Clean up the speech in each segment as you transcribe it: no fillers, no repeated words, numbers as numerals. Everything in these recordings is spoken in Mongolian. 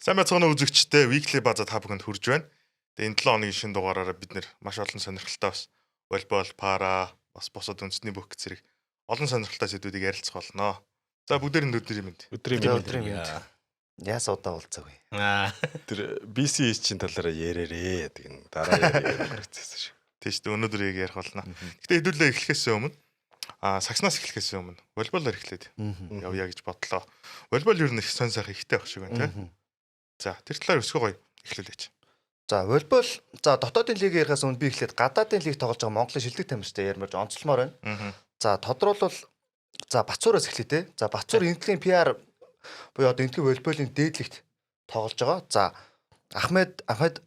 Сайн байцгаана үзэгчдээ Weekly база та бүхэнд хүрж байна. Тэгээ энэ 7 хоногийн шинэ дугаараараа бид нэр маш олон сонирхолтой бас волейбол, пара, бас босод үндэсний бүх зэрэг олон сонирхолтой сэдвүүдийг ярилцах болно. За бүгдээр нь өдрийн мэнд. Өдрийн мэнд. Яас удаа уулзаагүй. Тэр BC чинь талаараа ярээрээ гэдэг нь дараа ярилцсан шүү. Тийм шүү дээ, өнөөдөр яг ярих болно. Гэтэ хэдүүлээ эхлэхээс өмнө сагснаас эхлэхээс өмнө волейболоор эхлээд явъя гэж бодлоо. Волейбол ер нь их сонь сайхан ихтэй байх шиг байна тийм. За тэр талаар өсгөө гоё эхлүүлээч. За волейбол дотоодын лигийн ярихаас өмнө би эхлээд гадаадын лиг тоглож байгаа Монголын шилдэг тамирчтай ярмарж онцлмоор байна. За тодруулбал Бацуураас эхлэе те. За Бацуур энтгийн PR буюу одоо энтгийн волейболын дээдлэгт тоглож байгаа. За Ахмедабад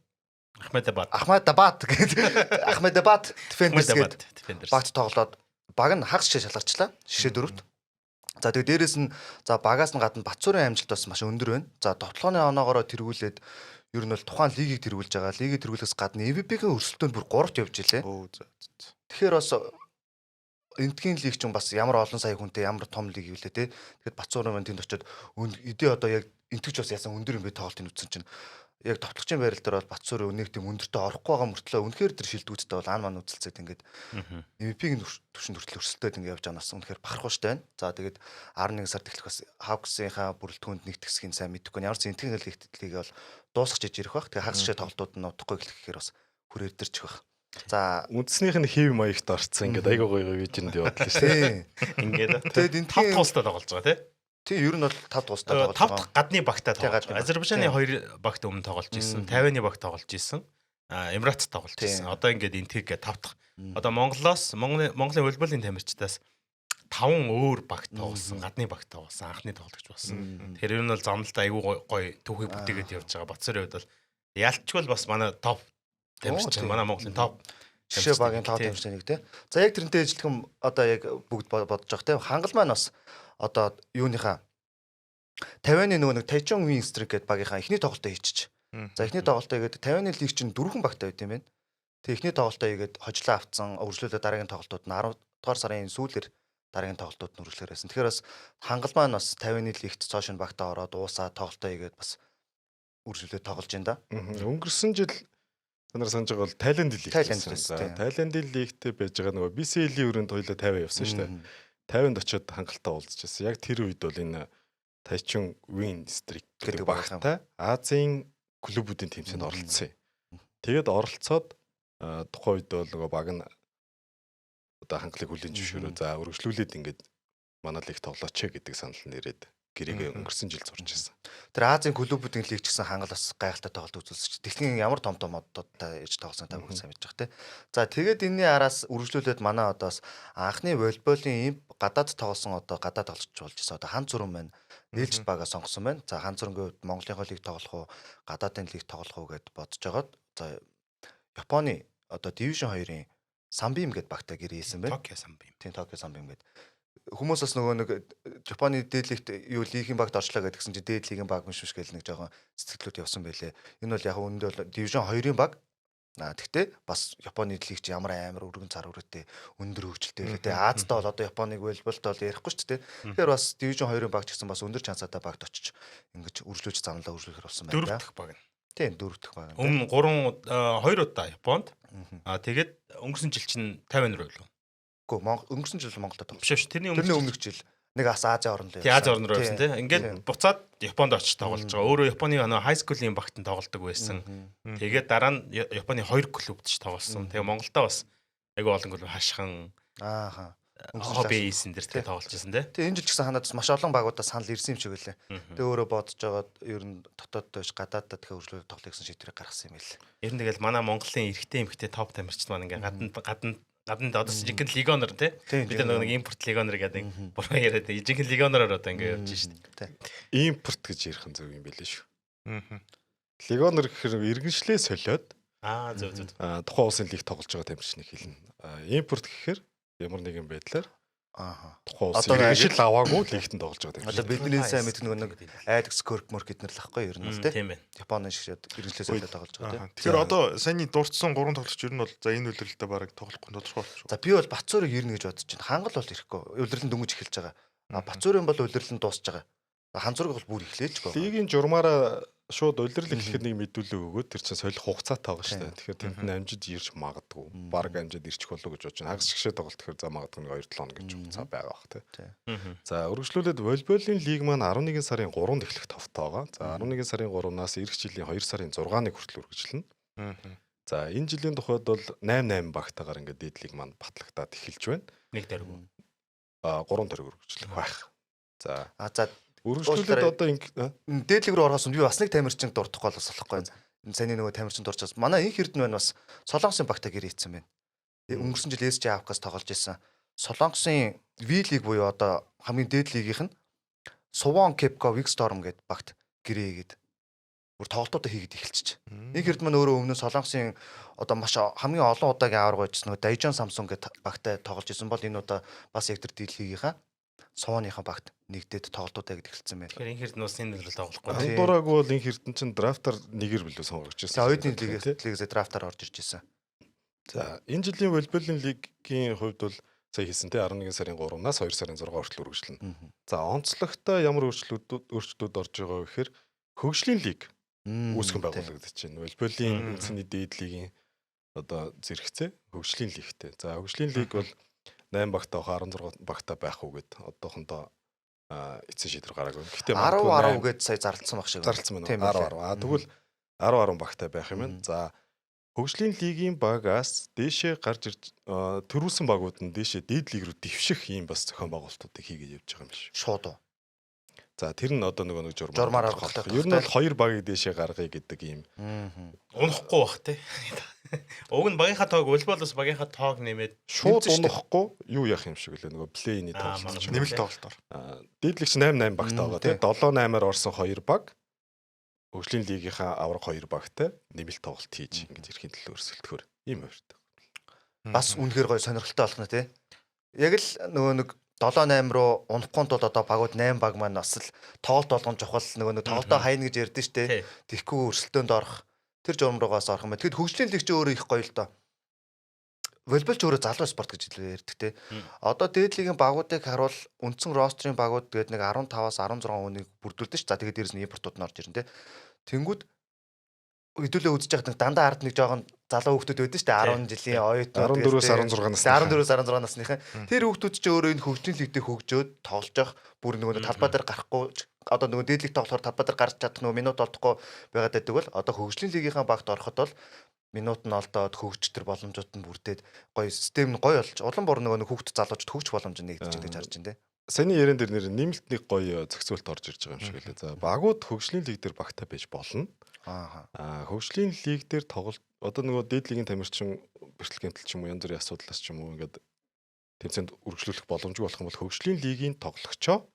гэдэг Ахмедабад Defenders гэдэг багт тоглоод баг нь хагас шишээ шалгарчлаа. Шишээ дөрөвт. За тэгээ дээрэс нь багаас нь гадна Бацуурын амжилт бас маш өндөр байна. За тоглооны оноогоороо тэргүүлээд ер нь бол тухайн лигийг тэргүүлж байгаа. Лигийг тэргүүлэхээс гадна MVP-ийн өрсөлдөөнд бүр 3-т явж илээ. Тэгэхээр бас энтгийн лиг ч бас ямар олон сая хүнтэй ямар том лиг юу лээ те. Тэгэхээр Бацуурын тэнд очиод эдээ одоо яг энтгч бас яасан өндөр юм бэ тоглолтын үзсэн чинь яг товтлогчийн байрал дээр бол Бацуур өнөөх тийм өндөртөө орохгүй байгаа мөртлөө үнэхээр тэр шилдэгүүдтэй бол маань үзэлцээд ингээд MVP-ийн түвшинд хүртэл өрсөлдөд ингээд явж байгаа нас үнэхээр бахархуу штэ байна. За тэгээд 11 сард эхлэх бас Хавксынхаа бүрэлдэхүүнд нэгт хэсгийг сайн мэдэхгүй. Ямар ч энтгийн лигийг бол дуусгаж иж ирэх бах. Тэгээд хагас шишээ тоглолтууд нь удахгүй эхлэх гэхээр бас хүрээрдэрч байх. За үндснийх нь хэв маягт орцсон ингээд айгуу гоё вижинд явууллаа шүү. Ингээд тэгээд энэ 5 туустай тоглож байгаа тий ер нь бол 5 туустай тоглож байгаа. 5 гадны багтаа тоглож байгаа. Азербайджаны 2 багт өмнө тоглож исэн, 50-ны багт тоглож исэн, Эмират тоглож исэн. Одоо ингээд энтгийг 5 дахь. Одоо Монголын волейболын тамирчдаас 5 өөр багт тоглосон, гадны багт тоглосон, анхны тоглогч болсон. Тэр ер нь бол замналт айгүй гоё түүхийг бүтээгээд явж байгаа. Бацуурын хувьд бол ялчгүй бас манай топ тамирч, манай Монголын топ шишээ багийн топ тамирчтай нэг тий. За яг тэрнтэй ижилхэн одоо яг бүгд бодож байгаа тий. Хангал маань бас одоо юуныхаа 50-ны нөгөө нэг Тайчон Винстрик гэдэг багийнхаа эхний тоглолтоо хийчих. За эхний тоглолтоо хийгээд 50-ны лиг чинь 4 багтай байт юм байна. Тэгээ эхний тоглолтоо хийгээд хожлоо автсан, өргөжлүүлээ дараагийн тоглолтууд нь 10 дугаар сарын сүүлээр дараагийн тоглолтууд нь өргөжлөөр байсан. Тэгэхээр бас хангал маань бас 50-ны лигт цоо шин багтаа ороод уусаа тоглолтоо хийгээд бас өргөжлүүлээ тоглож байна да. Өнгөрсөн жил та нар санаж байгаа бол Тайланд лиг. Тайланд лигт байж байгаа нөгөө BCL-ийн өрөөнд хоёлаа 50 явсан шүү дээ. 50-нд очиод хангалттай уулзчихсан. Яг тэр үед бол энэ Тайчон Винстрик гэдэг багтай Азийн клубүүдийн тэмцээнд оролцсон юм. Тэгээд оролцоод тухайн үед бол нөгөө баг нь одоо хангалыг хүлээн зөвшөөрөө за өргөжлүүлээд ингээд манай лиг тоглооч гэдэг санал нэрээд гэрээгээ өнгөрсөн жил зурж ирсэн. Тэр Азийн клубүүдийн лиг ч гэсэн хангал бас гайхалтай тоглолт үзүүлсэн. Техникийн ямар том модуудтай ээж тоглосон та бүхэн сайн мэдж байгаа те. За тэгээд энэний араас үргэлжлүүлээд манай одоос анхны волейболын гадаад тоглосон одоо гадаад тоглож болж байсан. Одоо хан зүрэн байна. Нээлжит багаа сонгосон байна. За хан зүрэнгийн хувьд Монголын лиг тоглох уу, гадаадын лиг тоглох уу гэд бодож байгаад за Японы одоо Division 2-ын Sunbeam гэдэг багтаа гэрээсэн байна. Tokyo Sunbeam. Тийм Tokyo Sunbeam гэдэг. Хүмүүс бас нөгөө нэг Японы дээдлэгт юу лигийн багт орчлоо гэдгсэн чинь дээдлигийн баг мш гэл нэг жоохон сэтгэлүүд явсан байлээ. Энэ бол яг үүндээ бол Division 2-ын баг. Тэгтээ бас Японы лиг чи ямар амар өргөн цар өрөөтэй өндөр хөгжилтэй байлээ. Тэгээ Азтай бол одоо Японыг волейболт бол ярихгүй ч тийм. Тэгэхээр бас Division 2-ын баг ч гэсэн бас өндөр чансаатай багт очиж ингэж үргэлжлүүлж замлаа үргэлжлүүлэхэр болсон байна. 4 дахь баг. Тийм 4 дахь баг. Өмнө 2 удаа Японд. Тэгээд өнгөрсөн жил чинь 50 руу лөө. Үгүй өнгөрсөн жил Монголд тоглосон. Биш тэрний өмнөх жил нэг Азийн орнд явсан. Азийн орнд явсан тийм. Ингээд буцаад Японд очиж тоглож байгаа. Өөрөө Японы хай скуулийн багтанд тоглодог байсан. Тэгээд дараа нь Японы 2 клубт ч тоглосон. Тэгээ Монголдоо бас айгүй олон клуб хашхан хоббисэн дээр тоглож байсан тийм. Тэгээ энэ жил ч гэсэн ханаад маш олон багуудаас санал ирсэн юм шиг байлаа. Тэгээ өөрөө бодож байгаад ер нь дотооддоо биш гадааддаа тэгэхээр хөржлөөр тоглох гэсэн шийдвэрийг гаргасан юм байл. Ер нь тэгэл манай Монголын эрэгтэй эмэгтэй топ тамирчид маань ингээ гадна одоо жинхэнэ легионер тийм бид нэг импорт легионер гэдэг буруу яриад жинхэнэ легионероор одоо ингээ явж шít. Импорт гэж ярих нь зөв юм байлээ шүү. Легионер гэхээр иргэншлээ солиод зөв. Тухайн улсын лиг тоглож байгаа тамирчныг хэлнэ. Импорт гэхээр ямар нэгэн байдлаар тухайн улсын иргэншил аваагүй лигтэн тоглож байгаа тамирчин. Одоо бидний сайн мэдэх нэг Alex Kirkmore гэднэр л ахгүй ер нь л тийм. Японы шиг иргэншлээ солиод тоглож байгаа тийм. Тэгэхээр одоо саяны дурдсан 3 тоглогч ер нь бол за энэ үлрэлтэд бараг тоглохгүй тодорхой болчихсон. За би бол Бацуурыг ирнэ гэж бодож байна. Хангал бол ирэхгүй. Үлрэл нь дөнгөж эхэлж байгаа. Бацуурын бол үлрэл нь дуусж байгаа. Ханзураг бол бүр эхлэж гоо. Лигийн журмаараа шууд улирал эхлэхэд нэг мэдүүлэг өгөөд тэр чинь солих хугацаатай байгаа шүү дээ. Тэгэхээр тэнд нь амжид ирж магадгүй. Бараг амжид ирчих болов гэж бодож байна. Хагас гişээ тоглолт тэгэхээр за магадгүй 2-7 хоног гэж хугацаа байгаа бах тий. За үргэлжлүүлээд волейболын лиг маань 11 сарын 3-нд эхлэх товтой байгаа. За 11 сарын 3-наас эх жилийн 2 сарын 6-ныг хүртэл үргэлжилнэ. За энэ жилийн тухайд бол 8 багтаагаар ингээд дээд лиг маань батлагдаад эхэлж байна. Нэг дөрөв. 3 дөрөв үргэлжлэх байх. За үргэлжлүүлээд одоо дээд лиг рүү орохоос би бас нэг тамирчин дурдахгүй болоос болохгүй. Энэ саний нөгөө тамирчин дурчаас манай инх Эрдэнэ байна бас Солонгосын багтаа гэрээ хийсэн байна. Өнгөрсөн жил СЖ авкаас тоглож исэн. Солонгосын V лиг буюу одоо хамгийн дээд лигийнх нь Suwon Kepco Wigstorm гэдэг багт гэрээ хийгээд бүр тоглолтуудаа хийгээд эхэлчих. Инх Эрдэнэ маань өөрөө өмнө Солонгосын одоо маш хамгийн олон удаагийн аварга байжсан нөгөө Daejeon Samsung гэдэг багтаа тоглож исэн бол энэ удаа бас яг тэр дээд лигийнхаа Суwon-ийнхаа багт нэгдээд тоглолтуудаа гэж эхэлсэн байна. Тэгэхээр инх Эрдэнэ улсын нэрэл тоглохгүй. Андураагүй бол инх Эрдэнэ чинь драфтаар нэгээр билүү сонгогч ирсэн. За оюутны лигээс драфтаар орж ирж ирсэн. За энэ жилийн волейболын лигийн хувьд бол сая хийсэн те 11 сарын 3-наас 2 сарын 6 хүртэл үргэлжлэнэ. За онцлогтой ямар өөрчлөлтүүд орж байгаа вэ гэхээр хөгжлийн лиг үүсгэн байгуулагдаж байна. Волейболын үндэсний дээд лигийн одоо зэрэгцээ хөгжлийн лигтэй. За хөгжлийн лиг бол 8 багтаа 16 багтаа байх уу гэд одоохондоо эцсийн шийдвэр гараагүй. Гэтэ 10 гээд сая зарлцсан баг шиг. Зарлцсан байна. 10. Тэгвэл 10 багтаа байх юм байна. За хөгжлийн лигийн багаас дээшээ гарч ирж төрүүлсэн багууд нь дээшээ дээд лиг рүү дэвших ийм бас зохион байгуулалтуудыг хийгээд явж байгаа юм биш. Шууд уу. За тэр нь одоо нэг журмаар болох. Ер нь бол 2 багийг дээшээ гаргая гэдэг ийм. Унахгүй бах те. Уг нь багийнхаа тоог волейболоос багийнхаа тоог нэмээд шууд унахгүй юу яах юм шиг лээ нөгөө плейний тоглолт. Нэмэлт тоглолтоор. Дээдлэгч 8 багтаа байгаа тийм 7-8-аар орсон 2 баг. Хөгжлийн лигийнхаа авраг 2 багтай нэмэлт тоглолт хийж ингэж ирэхин төлөө өрсөлдөхөр ийм хувиртай. Бас үнэхээр гоё сонирхолтой болох нь тий. Яг л нөгөө нэг 7-8 руу унахгүй тул одоо багууд 8 баг маань бас л тоглолт болгон чухал нөгөө нэг тоглолтоо хайна гэж ярьдэн штэ. Тэгэхгүй өрсөлдөөнд орох тэр журам руугаас орох юм байна. Тэгэд хөгжлийн лиг ч өөрөө их гоё л доо. Волейбол ч өөрөө залуу спорт гэж ярьдаг те. Одоо дээд лигийн багуудыг харуул үндсэн рострын багууд тэгээд нэг 15-аас 16 хүнийг бүрдүүлдэг ш. За тэгээд дээрэс нь импортууд нь орж ирнэ те. Тэнгүүд хэдүүлээ үзэж яхад нэг дандаа ард нэг жоохон залуу хүүхдүүд байдаг ш. 10 жилийн оюутнууд 14-16 насныхан. Тэр хүүхдүүд ч өөрөө энэ хөгжлийн лигтээ хөгжөөд тоглож явах бүр нөгөө талбай дээр гарахгүй одоо нөгөө дээд лиг тоглохоор талбай дээр гарч чадах нөгөө минут олдохгүй байгаад байдаг бол одоо хөгжлийн лигийнхаа багт ороход бол минут нь олдоод хөгжиж тэр боломжууд нь бүрдээд гоё систем нь гоё болж улам бүр нөгөө хүүхд залуучд хөгжих боломж нь нэгдэж байгаа гэж харж байна те. Саяны ярен дээр нэр нэмэлт нэг гоё зохицуулт орж ирж байгаа юм шиг лээ. За багууд хөгжлийн лиг дээр багтаа байж болно. Хөгжлийн лиг дээр тоглолт одоо нөгөө дээд лигийн тамирчин бэртэл гэмтэл ч юм уу янз бүрийн асуудлаас ч юм уу ингээд тэмцээнд үргэлжлүүлэх боломжгүй болох юм бол хөгжлийн лигийн тоглогчоо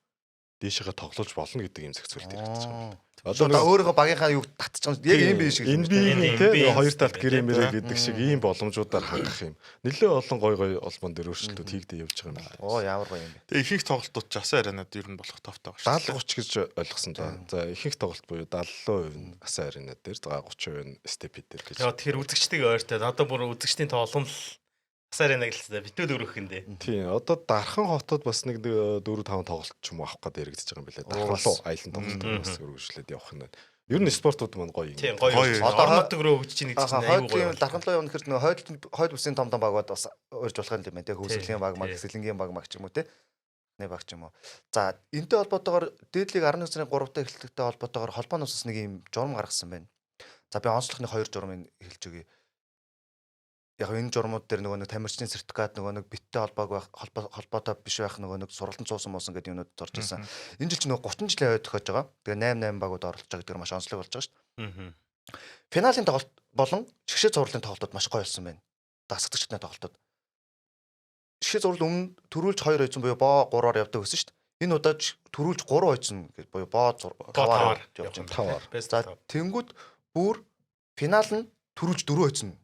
дээшээгээ тоглож болно гэдэг юм зохицуулт ирж байгаа. Одоо өөрийнхөө багийнхаа юу татчих юм. Яг юм биш шиг. NBA-ийн тийм хоёр талд гэрэмэрэ гэдэг шиг ийм боломжуудаар хангах юм. Нэлээ олон гой олбон дээр өөрчлөлтүүд хийгдэж явж байгаа юм байна. Оо ямар гоё юм бэ. Тэгээ ихэнх тоглолтууд ч асаа аренад ер нь болох тавтай байгаа шүү. 70-30 гэж ойлгосон даа. За ихэнх тоглолт буюу 70% нь асаа аренад дээр, за 30% нь степид дээр гэж. Тэгэхээр үзэгчдийг ойртоод одоо бүр үзэгчдийн тоолон л асаар яг л битүүл өрөх юм дээ. Тийм. Одоо Дархан хотод бас нэг 4-5 тоглолт ч юм авах гэдэг яригдчихэж байгаа юм билээ. Дархан руу аялан тоглолт бас өргөжлөөд явах нь. Ер нь спортууд маань гоё юм. Тийм гоё. Одоо нутаг руу хөгжиж ийн гэж чинь аюу гоё. Дархан руу явна гэхээр нөгөө хойд бүсийн том багууд бас урьж болох юм байна те. Хөөсөлгийн баг, сэлэнгийн баг ч юм уу те. Нэг баг ч юм уу. За энэтэй холбоотойгоор дээдлийг 11 сарын 3-т эхлэлтэй холбоотойгоор холбооноос бас нэг юм журам гаргасан байна. За би онцлогны 2 журмыг хэлж өгье. Яг энэ журмууд дээр нөгөө нэг тамирчны сертификат нөгөө нэг биттэй холбоотой биш байх нөгөө нэг сургалтын цуусан муусан гэдэг юмнууд орж ирсэн. Энэ жил ч нөгөө 30 жилийн ойд тохиож байгаа. Тэгээ 8 багууд оролцож байгаа гэдэг маш онцлог болж байгаа шүү дээ. Финалийн тоглолт болон шгшээ зурлалын тоглолтууд маш гоё болсон байна. Дасагдагчдын тоглолтууд. Шгшээ зурлал өмнө төрүүлж 2 ойцсон буюу боо 3-аар явдаг гэсэн шүү дээ. Энэ удаа төрүүлж 3 ойцсон гэж буюу боо 5-аар явж байгаа. 5-аар. За тэнгүүд бүр финал нь төрүүлж 4 ойцсон.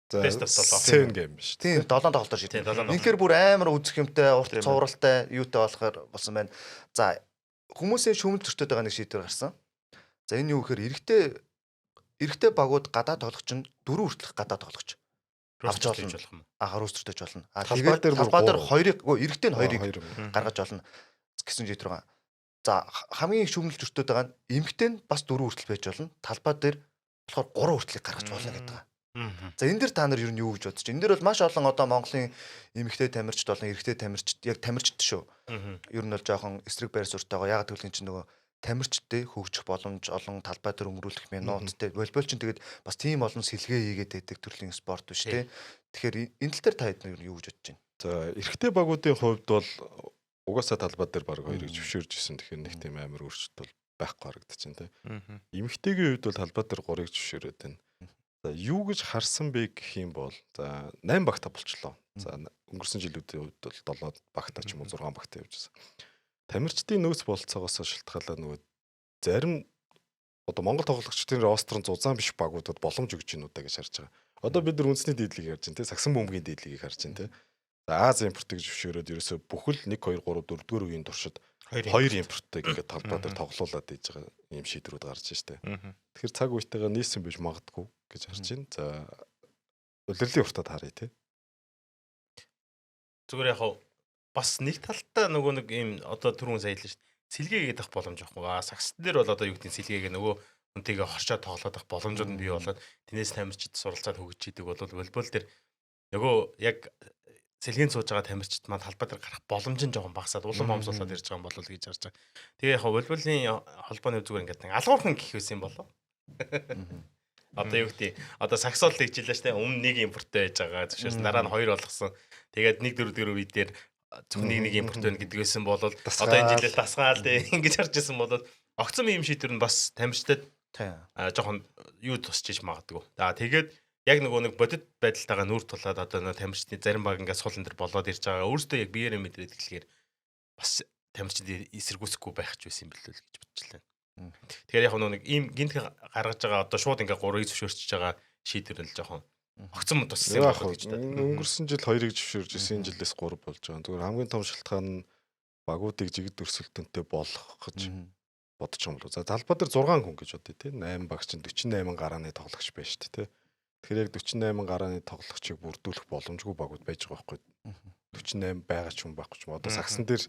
Best of 7 game биш. Тийм 7 тоглолтоор шийдсэн. Инхээр бүр амар үзэх юмтай, урт цувралтай, юутай болохоор болсон байна. За хүмүүсийн шүүмэл төртөд байгаа нэг шийдвэр гарсан. За энэ юу гэхээр эрэгтэй багууд гадаа тоглогч нь 4 хүртэлх гадаа тоглогч авч болно. Рүүс төртөж болно. Тэгээд талбай дээр 2-ыг эрэгтэй нь 2-ыг гаргаж болно гэсэн шийдвэр байгаа. За хамгийн их шүүмжлэлт өртөд байгаа нь эмэгтэй нь бас 4 хүртэл байж болно. Талбай дээр болохоор 3 хүртэлийг гаргаж болно гэдэг байгаа. За энэ дэр та нар ер нь юу гэж бодож байна? Энэ дэр бол маш олон одоо Монголын эмэгтэй тамирчид болон эрэгтэй тамирчид яг тамирчид шүү. Ер нь бол жоохон эсрэг байр суурьтайгаа яг тэгвэл чинь нөгөө тамирчдтэй хөгжих боломж олон талбай дээр өнгөрүүлэх минуттай волейбол чинь тэгээд бас тийм олон сэлгээ хийгээд байдаг төрлийн спорт биш те. Тэгэхээр энэ тал дээр та хэд юу гэж бодож байна? За эрэгтэй багуудын хувьд бол угаасаа талбай дээр баг хоёрыг зөвшөөрж исэн. Тэгэхээр нэг тийм амар өөрчлөлт бол байхгүй харагдаж байна те. Эмэгтэйгийн хувьд бол талбай дээр 3-ыг зөвшөөрөөд байна. За юу гэж харсан бэ гэх юм бол за 8 багтаа болчлоо. За өнгөрсөн жилүүдийн хувьд бол 7 багтаа ч юм уу 6 багтаа явж байсан. Тамирчдын нөөц бололцоогоос шалтгаалаад нөгөө зарим одоо Монгол тоглогчдын ростерын зузаан биш багуудад боломж өгч гинүү даа гэж харж байгаа. Одоо бид нар үндэсний дээдлийг харж байна те. Сагсан бөмбөгийн дээдлийг харж байна те. За Аз импортыг зөвшөөрөөд ерөөсө бүхэл 1 2 3 4-р үеийн туршид 2 импортыг ингээд талбай дээр тоглуулад ийж байгаа ийм шийдвэрүүд гарч штэ. Тэгэхээр цаг үетэйгээ нийлсэн биш магадгүй гэж харж байна. За улирлын уртад харъя те. Зүгээр яг бас нэг талтай нөгөө нэг ийм одоо түрүүн сая хэлсэн шүү дээ. Сэлгээгээд авах боломж байхгүй. Сагсн дээр бол одоо юу гэдэг нь сэлгээгээ нөгөө хүнтэйгээ хоршоо тоглоод авах боломжууд нь бий болоод тэрнээс тамирчид суралцаад хөгжиж идэг бол волейбол дээр нөгөө яг сэлгээнд сууж байгаа тамирчид маань талбай дээр гарах боломж нь жоохон багасаад улам момсуулаад ирж байгаа юм болов гэж харж байгаа. Тэгээ яг волейболын холбооны зүгээр ингээд нэг алгуурхан гэх байсан юм болов. Одоо юу гэдэг одоо саксол тэгжилээ штэ өмнө нэг импорттой байж байгаа зөвшөөрсөн дараа нь 2 болгосон. Тэгээд 1/4 үе дээр зөвхөн нэг импорт байна гэдэг байсан бол одоо энэ жилээс дасгаал ингэж харж исэн бол огцом ийм шийдвэр нь бас тамирчдад жоохон юу тусч иж магадгүй. За тэгээд яг нөгөө нэг бодит байдалтайгаа нүүр тулаад одоо нөгөө тамирчдын зарим баг ингээд суулн дээр болоод ирж байгаа. Өөрөөсөө яг биеэрээ мэдрээд эхлэхээр бас тамирчид эсэргүүцэхгүй байх ч байсан юм билүү л гэж бодчихлаа. Тэгэхээр яг нэг ийм гинт гаргаж байгаа одоо шууд ингээ 3-ыг зөвшөөрчж байгаа шийдвэр нь л жоохон огцом туссан юм байна гэж байна. Өнгөрсөн жил 2-ыг зөвшөөрж исэн жилээс 3 болж байгаа. Зүгээр хамгийн том шалтгаан нь багуудыг жигд өрсөлдөнтэй болгох гэж бодож байгаа юм лу. За талбай дээр 6 хүн гэж бодъё те. 8 багч чинь 48 гарааны тоглогч байна шүү дээ те. Тэгэхээр яг 48 гарааны тоглогчийг бүрдүүлэх боломжгүй багууд байж байгаа байхгүй. 48 байгаа ч юм байхгүй ч юм. Одоо сагсан дээр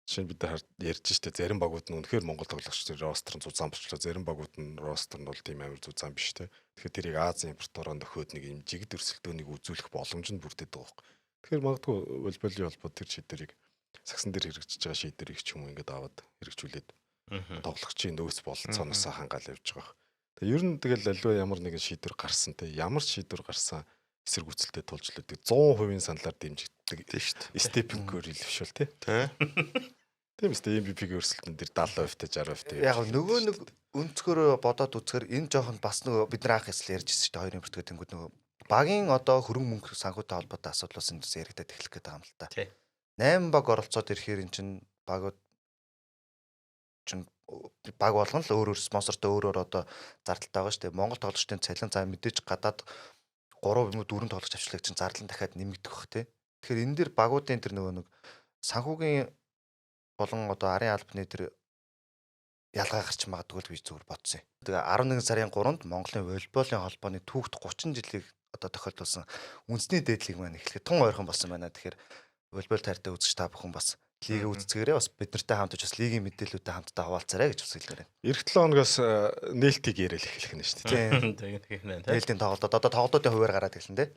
жишээ нь бид ярьж штэ зарим багууд нь үнэхээр Монгол тоглогчдын ростер нь зузаан болчлоо. Зарим багууд нь ростер нь бол тийм амар зузаан биш те. Тэгэхээр тэрийг Азийн импортороо нөхөд нэг юм жигд өрсөлдөөнийг үзүүлэх боломж нь бүрдээд байгаа байхгүй. Тэгэхээр магадгүй волейболын холбоо тэр шийдвэрийг сагсан дээр хэрэгжиж байгаа шийдвэрийг ч юм уу ингээд аваад хэрэгжүүлээд тоглогчийн нөөц бололцооноос хангаал явж байгаа. Тэгээ ер нь тэгэл аливаа ямар нэгэн шийдвэр гарсан те. Ямар шийдвэр гарсан эсэргүүцэлтэй тулж л 100% саналаар дэмжигддэг тийм шүү дээ. Степенгээр илвшүүл тий. Тийм үстэй MVP-ийн өрсөлдөн дээр 70% та 60% та. Яг нөгөө нэг өнцгөрөө бодоод үзэхээр энэ жоохон бас нөгөө бид нар анх эсэл ярьж ирсэн шүү дээ. 2 импорт гэдэг нь нөгөө багийн одоо хөрөнгө мөнгө санхүүтэй холбоотой асуудлаас энэ яриагдаад эхлэх гээд байгаа юм л та. 8 баг оролцоод ирэхээр эн чин багууд чин баг болгоно л өөр спонсортой өөрөөр одоо зардалтай байгаа шүү дээ. Монгол тоглогчдын цалин за мэдээж гадаад 3 4 тоглогч авчлаг чинь зардал нь дахиад нэмэгдэх бах тий. Тэгэхээр энэ дэр багуудын тэр нөгөө нэг санхүүгийн болон одоо арын албаны тэр ялгаа гарч магадгүй л би зүгээр бодсон юм. Тэгээ 11 сарын 3-нд Монголын волейболын холбооны түүхт 30 жилийг одоо тохиолдуулсан үндэсний дээдлийг маань эхлэхэд тун ойрхон болсон байна. Тэгэхээр волейбол тайртай үзэж та бүхэн бас лигээ үзцгээрээ бас бид нартай хамтж бас лигийн мэдээлэлтэй хамтдаа хаваалцаарай гэж бас хэлмээр байна. Эх 7 хоногоос нээлтийг яриад эхлэх нь шүү дээ. Тийм. Нээлтийн тоглолтод одоо тоглолтын хуваар гараад эхэлнэ тий.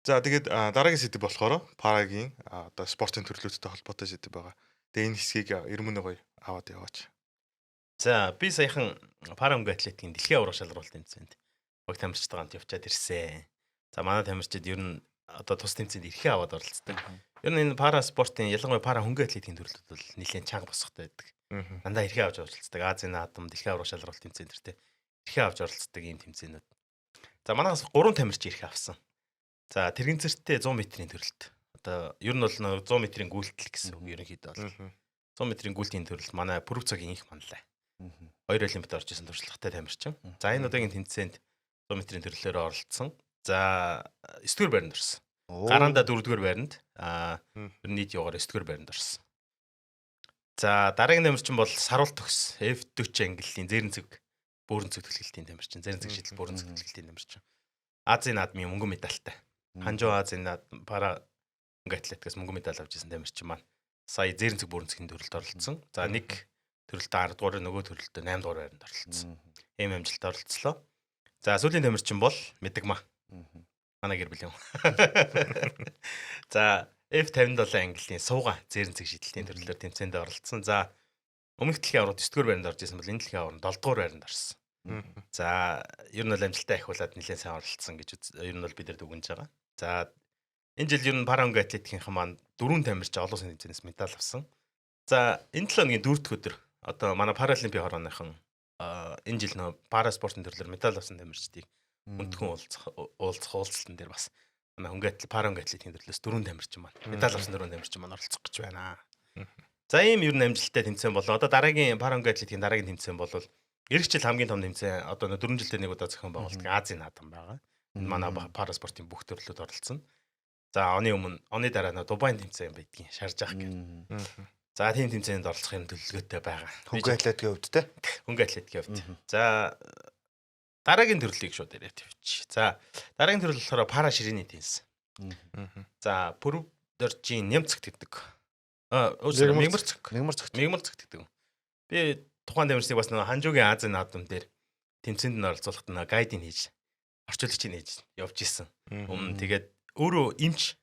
За тэгээд дараагийн сэдв болохоор парагийн одоо спортын төрлүүдтэй холбоотой сэдв байгаа. Тэгээ энэ хэсгийг эрмөнө гоё аваад яваач. За би саяхан пара хөнгө атлетикийн дэлхийн аврах шалралтын тэмцээнд баг тамирчтай хамт явчаад ирсэн. За манай тамирчид ер нь одоо тус тэмцээнд эрхээ аваад оролцдог. Ер нь энэ пара спортын ялангуяа пара хөнгө атлетикийн төрлүүд бол нэлээд чанга босхтой байдаг. Дандаа эрхээ авч оролцдог. Азийн наадам дэлхийн аврах шалралт тэмцээнд тэртээ эрхээ авч оролцдог ийм тэмцээнүүд. За манаас 3 тамирч эрхээ авсан. За тэргийн зэрэгтэй 100 метрийн төрөлт. Одоо ер нь бол 100 метрийн гүйлтэл гэсэн үг ерөнхийдөө бол 100 метрийн гүйлтийн төрөлт манай Пүрвцогийн их манлаа. 2 олимпиад орж исэн туршлагатай тамирчин. За энэ удаагийн тэмцээнд 100 метрийн төрлөөр оролцсон. За 9-р байранд орсон. Гараанда 4-р байранд нийт явгаар 9-р байранд орсон. За дараагийн тамирчин бол Саруулт төгс F40 ангиллын зээрэн цэг бөөрөн цэг төлгөлтийн тамирчин. Зээрэн цэг шийдэл бөөрөн цэг төлгөлтийн тамирчин. Азийн наадмын мөнгөн медальтай. Ханжуу Азийн наадам пара хөнгө атлетикээс мөнгөн медаль авч ирсэн тамирчин маань сая зээрэнцэг бүрэнцгийн төрөлд оролцсон. За нэг төрөлтөө 10 дугаар, нөгөө төрөлтөө 8 дугаар байранд оролцсон. Ийм амжилтад оролцлоо. За сүүлийн тамирчин бол Мэдэгмаа. Манай гэр бүл юм. За F57 английн сууга зээрэнцэг шидэлтийн төрлөөр тэмцээнд оролцсон. За өмнөх дэлхийн аварга 9 дугаар байранд орж исэн бол энэ дэлхийн аварга 7 дугаар байранд орсон. За ер нь бол амжилттай ахиулаад нэлээд сайн оролцсон гэж ер нь бол бид нар дүгнэж байгаа. За энэ жил ер нь параонгийн атлетикийн маань 4 тамирчин олон улсын тэмцээнээс медаль авсан. За энэ 7 өдрийн 4 өдөр одоо манай паралимпийн хорооныхон энэ жил нөө параспортын төрлөөр медаль авсан тамирчдыг өндгөн уулзалтан дээр бас манай хөнгө параонгийн атлетикийн төрлөөс 4 тамирчин маань медаль авсан 4 тамирчин маань оролцох гэж байна. За ийм ер нь амжилттай тэмцээн болоо. Одоо дараагийн параонгийн атлетикийн дараагийн тэмцээн бол эх жил хамгийн том тэмцээн одоо 4 жилдээ нэг удаа зохион байгуулдаг Азийн наадам байгаа. Энэ манай параспортын бүх төрлөд оролцсон. За оны дараа нөө Дубайн тэмцээн байдгийн Шаржах гэх. За тийм тэмцээнд оролцох юм төлөвлөгөөтэй байгаа. Хөнгө атлетикийн хувьд те. Хөнгө атлетикийн хувьд. За дараагийн төрлийг шууд яриад тавьчих. За дараагийн төрөл болохоор пара ширээний теннис. За пүрэв дөржийн нэмцэгт гэдэг. Мегмарцэгт гэдэг. Би тухайн тамирчныг бас нэг Ханжуугийн Азийн наадам дээр тэмцээнд нь оролцуулахад нэг гайдыг хийж орчуулагчийг хийж явж исэн. Тэгээд өөрөө эмч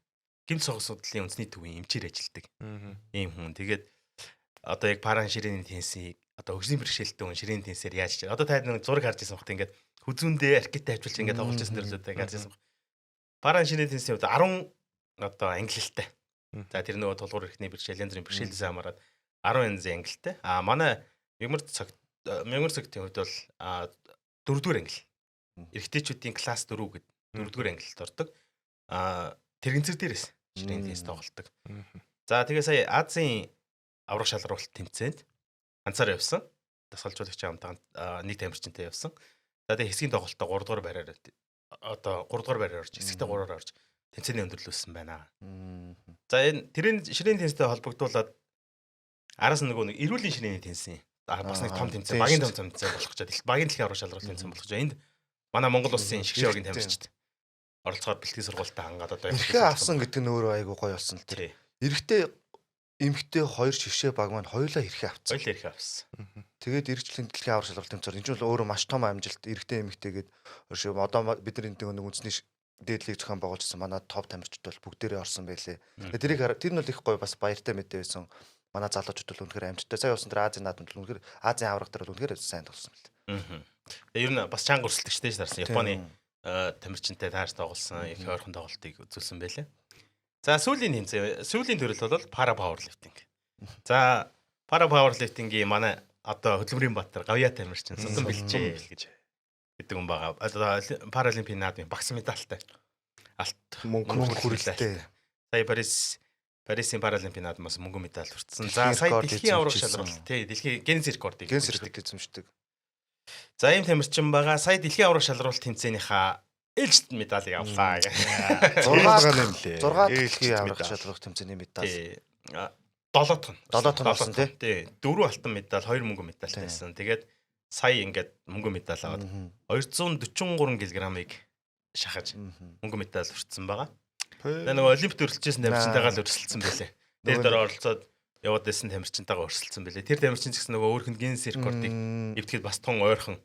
гэмт согос судлалын үндэсний төвийн эмчээр ажилладаг. Ийм хүн. Тэгээд одоо яг паран ширээний теннисийг одоо хөгжлийн бэрхшээлтэй хүн ширээний теннисээр яаж чиж. Одоо таад нэг зураг харж ирсэн бохт ингээд хүзүүндээ аркет тавьчулж ингээд тоглож ирсэн төрлөөтэй харж ирсэн бох. Паран ширээний теннисийн хувьд 10 одоо ангиллалтай. За тэр нөгөө тулгуур эрхний бэрхшээл янз бүрийн бэрхшээлээс хамаарат 10 янзын ангиллалтай. Манай мегмарцэгтийн хувьд бол 4-р ангил. Эрэгтэйчүүдийн класс 4 гэдэг 4-р ангилд ордог. Тэрэгцэр дээрээс ширээний теннис тоглолдог. За тэгээ сая Азийн аврах шалралт тэмцээнд ганцаараа явсан. Дасгалжуулагч хамтаа нэг тамирчинтай явсан. За тэгээ хэсгийн тоглолтоо 3 дугаар байраар одоо 3 дугаар байраар орж хэсэгтээ 3-аар орж тэмцээний өндөрлүүлсэн байна. За энэ тэрийн ширээний теннистэй холбогдуулаад араас нөгөө нэг эрүүлийн ширээний теннисийн бас нэг том тэмцээн, багийн том тэмцээн болох гэж байна. Багийн дэлхийн аврах шалралт тэмцээн болох гэж байна. Энд манай Монгол улсын шигшээ оргийн тамирчид оролцохоор бэлтгэл сургуультай хангаад одоо эрхээ авсан гэдэг нь өөрөө айгуу гоё болсон л тэр. Эрэгтэй эмэгтэй хоёр шигшээ баг маань хоёулаа эрхээ авсан. Хоёулаа эрхээ авсан. Тэгээд эрэгчлийн дэлхийн аврах шалралт тэмцээр энэ ч бол өөрөө маш том амжилт. Эрэгтэй эмэгтэйгээд одоо бидний нэг үндэсний дээдлийг зохион байгуулжсэн манай топ тамирчид бол бүгдээрээ орсон байлээ. Тэгээд тэр нь бол их гоё бас баяртай мэдээ байсан. Манай залуучууд бол үнэхээр амжилттай. Сая усан тэр Азийн наадамд бол үнэхээр Азийн аврах дээр бол үнэхээр сайн тоглосон байлээ. Ер нь бас чанга өрсөлдөгчтэй ш дарсан. Японы тамирчинтай таарч тоглосон их ойрхон тоглолтыг үзүүлсэн байлээ. За сүүлийн төрөл бол пара пауэрлифтинг. За пара пауэрлифтингийн манай одоо хөдөлмөрийн баатар Гавья тамирчин Содон Бэлчээ гэж гэдэг хүн байгаа. Одоо паралимпийн наадмын багц медальтай. Алт мөнгө хүрээлтэй. Сая Парисын паралимпийн наадмаас мөнгө медаль хүртсэн. За сая дэлхийн аврах шалралт дэлхийн Гиннес рекордыг эзэмшдэг. За ийм тамирчин байгаа. Сая дэлхийн аврах шалралт тэмцээнийхаа ээлжид медалийг авлаа. 6 дэлхийн аврах шалралт тэмцээний медаль. 7 тонн авсан тий. 4 алтан медаль, 2 мөнгө медальтай байсан. Тэгээд сая ингээд мөнгө медаль аваад 243 кг-ыг шахаж мөнгө медаль хүртсэн байгаа. Нэг олимпиад өрсөлдөжсэн тамирчинтайгаа л өрсөлдсөн байлээ. Тэр дээр оролцоод яваад байсан тамирчинтайгаа өрсөлдсөн байлээ. Тэр тамирчин ч гэсэн нөгөө өөрхөн Гиннес рекордыг эвтгэхэд бас тун ойрхон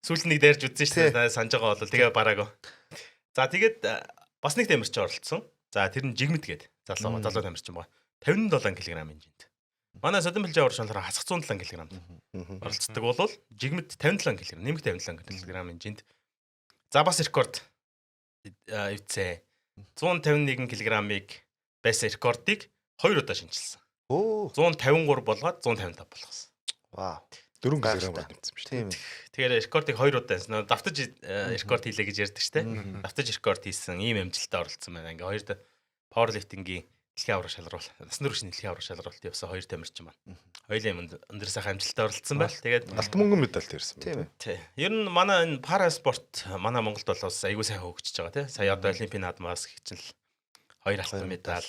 сүүл нэг дайрж үзсэн шүү дээ. Санаж байгаа бол тэгээ бараагаа. За тэгээд бас нэг тамирчин оролцсон. За тэр нь жигмэд гээд залуу тамирчин байгаа. 57 кг хэмжээнд. Манай Содон Бэлчээ аврах шалралт хасах 107 кг оролцдог бол жигмэд 57 кг, нэмэх 57 кг хэмжээнд. За бас рекорд эвцээ 151 кг-ыг байсан рекордыг 2 удаа шинжилсэн. 153 болгоод 155 болгосон. Вау. 4 кг нэмсэн шүү. Тийм. Тэгэхээр рекордыг 2 удаа хийсэн. Давтаж рекорд хийлээ гэж ярьдаг шүү дээ. Давтаж рекорд хийсэн ийм амжилттай оролцсон байна. Ингээ хоёрт пауэрлифтингийн дэлхийн аврах шалралт, насан туршийн дэлхийн аврах шалралт явсан хоёр тамирчин байна. Хоёулаа өндөр сайхан амжилттай оролцсон байл. Тэгээд алт мөнгөн медаль ирсэн. Тийм. Ер нь манай энэ параспорт манай Монголд бол бас айгүй сайн хөгжиж байгаа тийм. Сая одоо олимпийн наадмаас хичнээн 2 алтан медаль,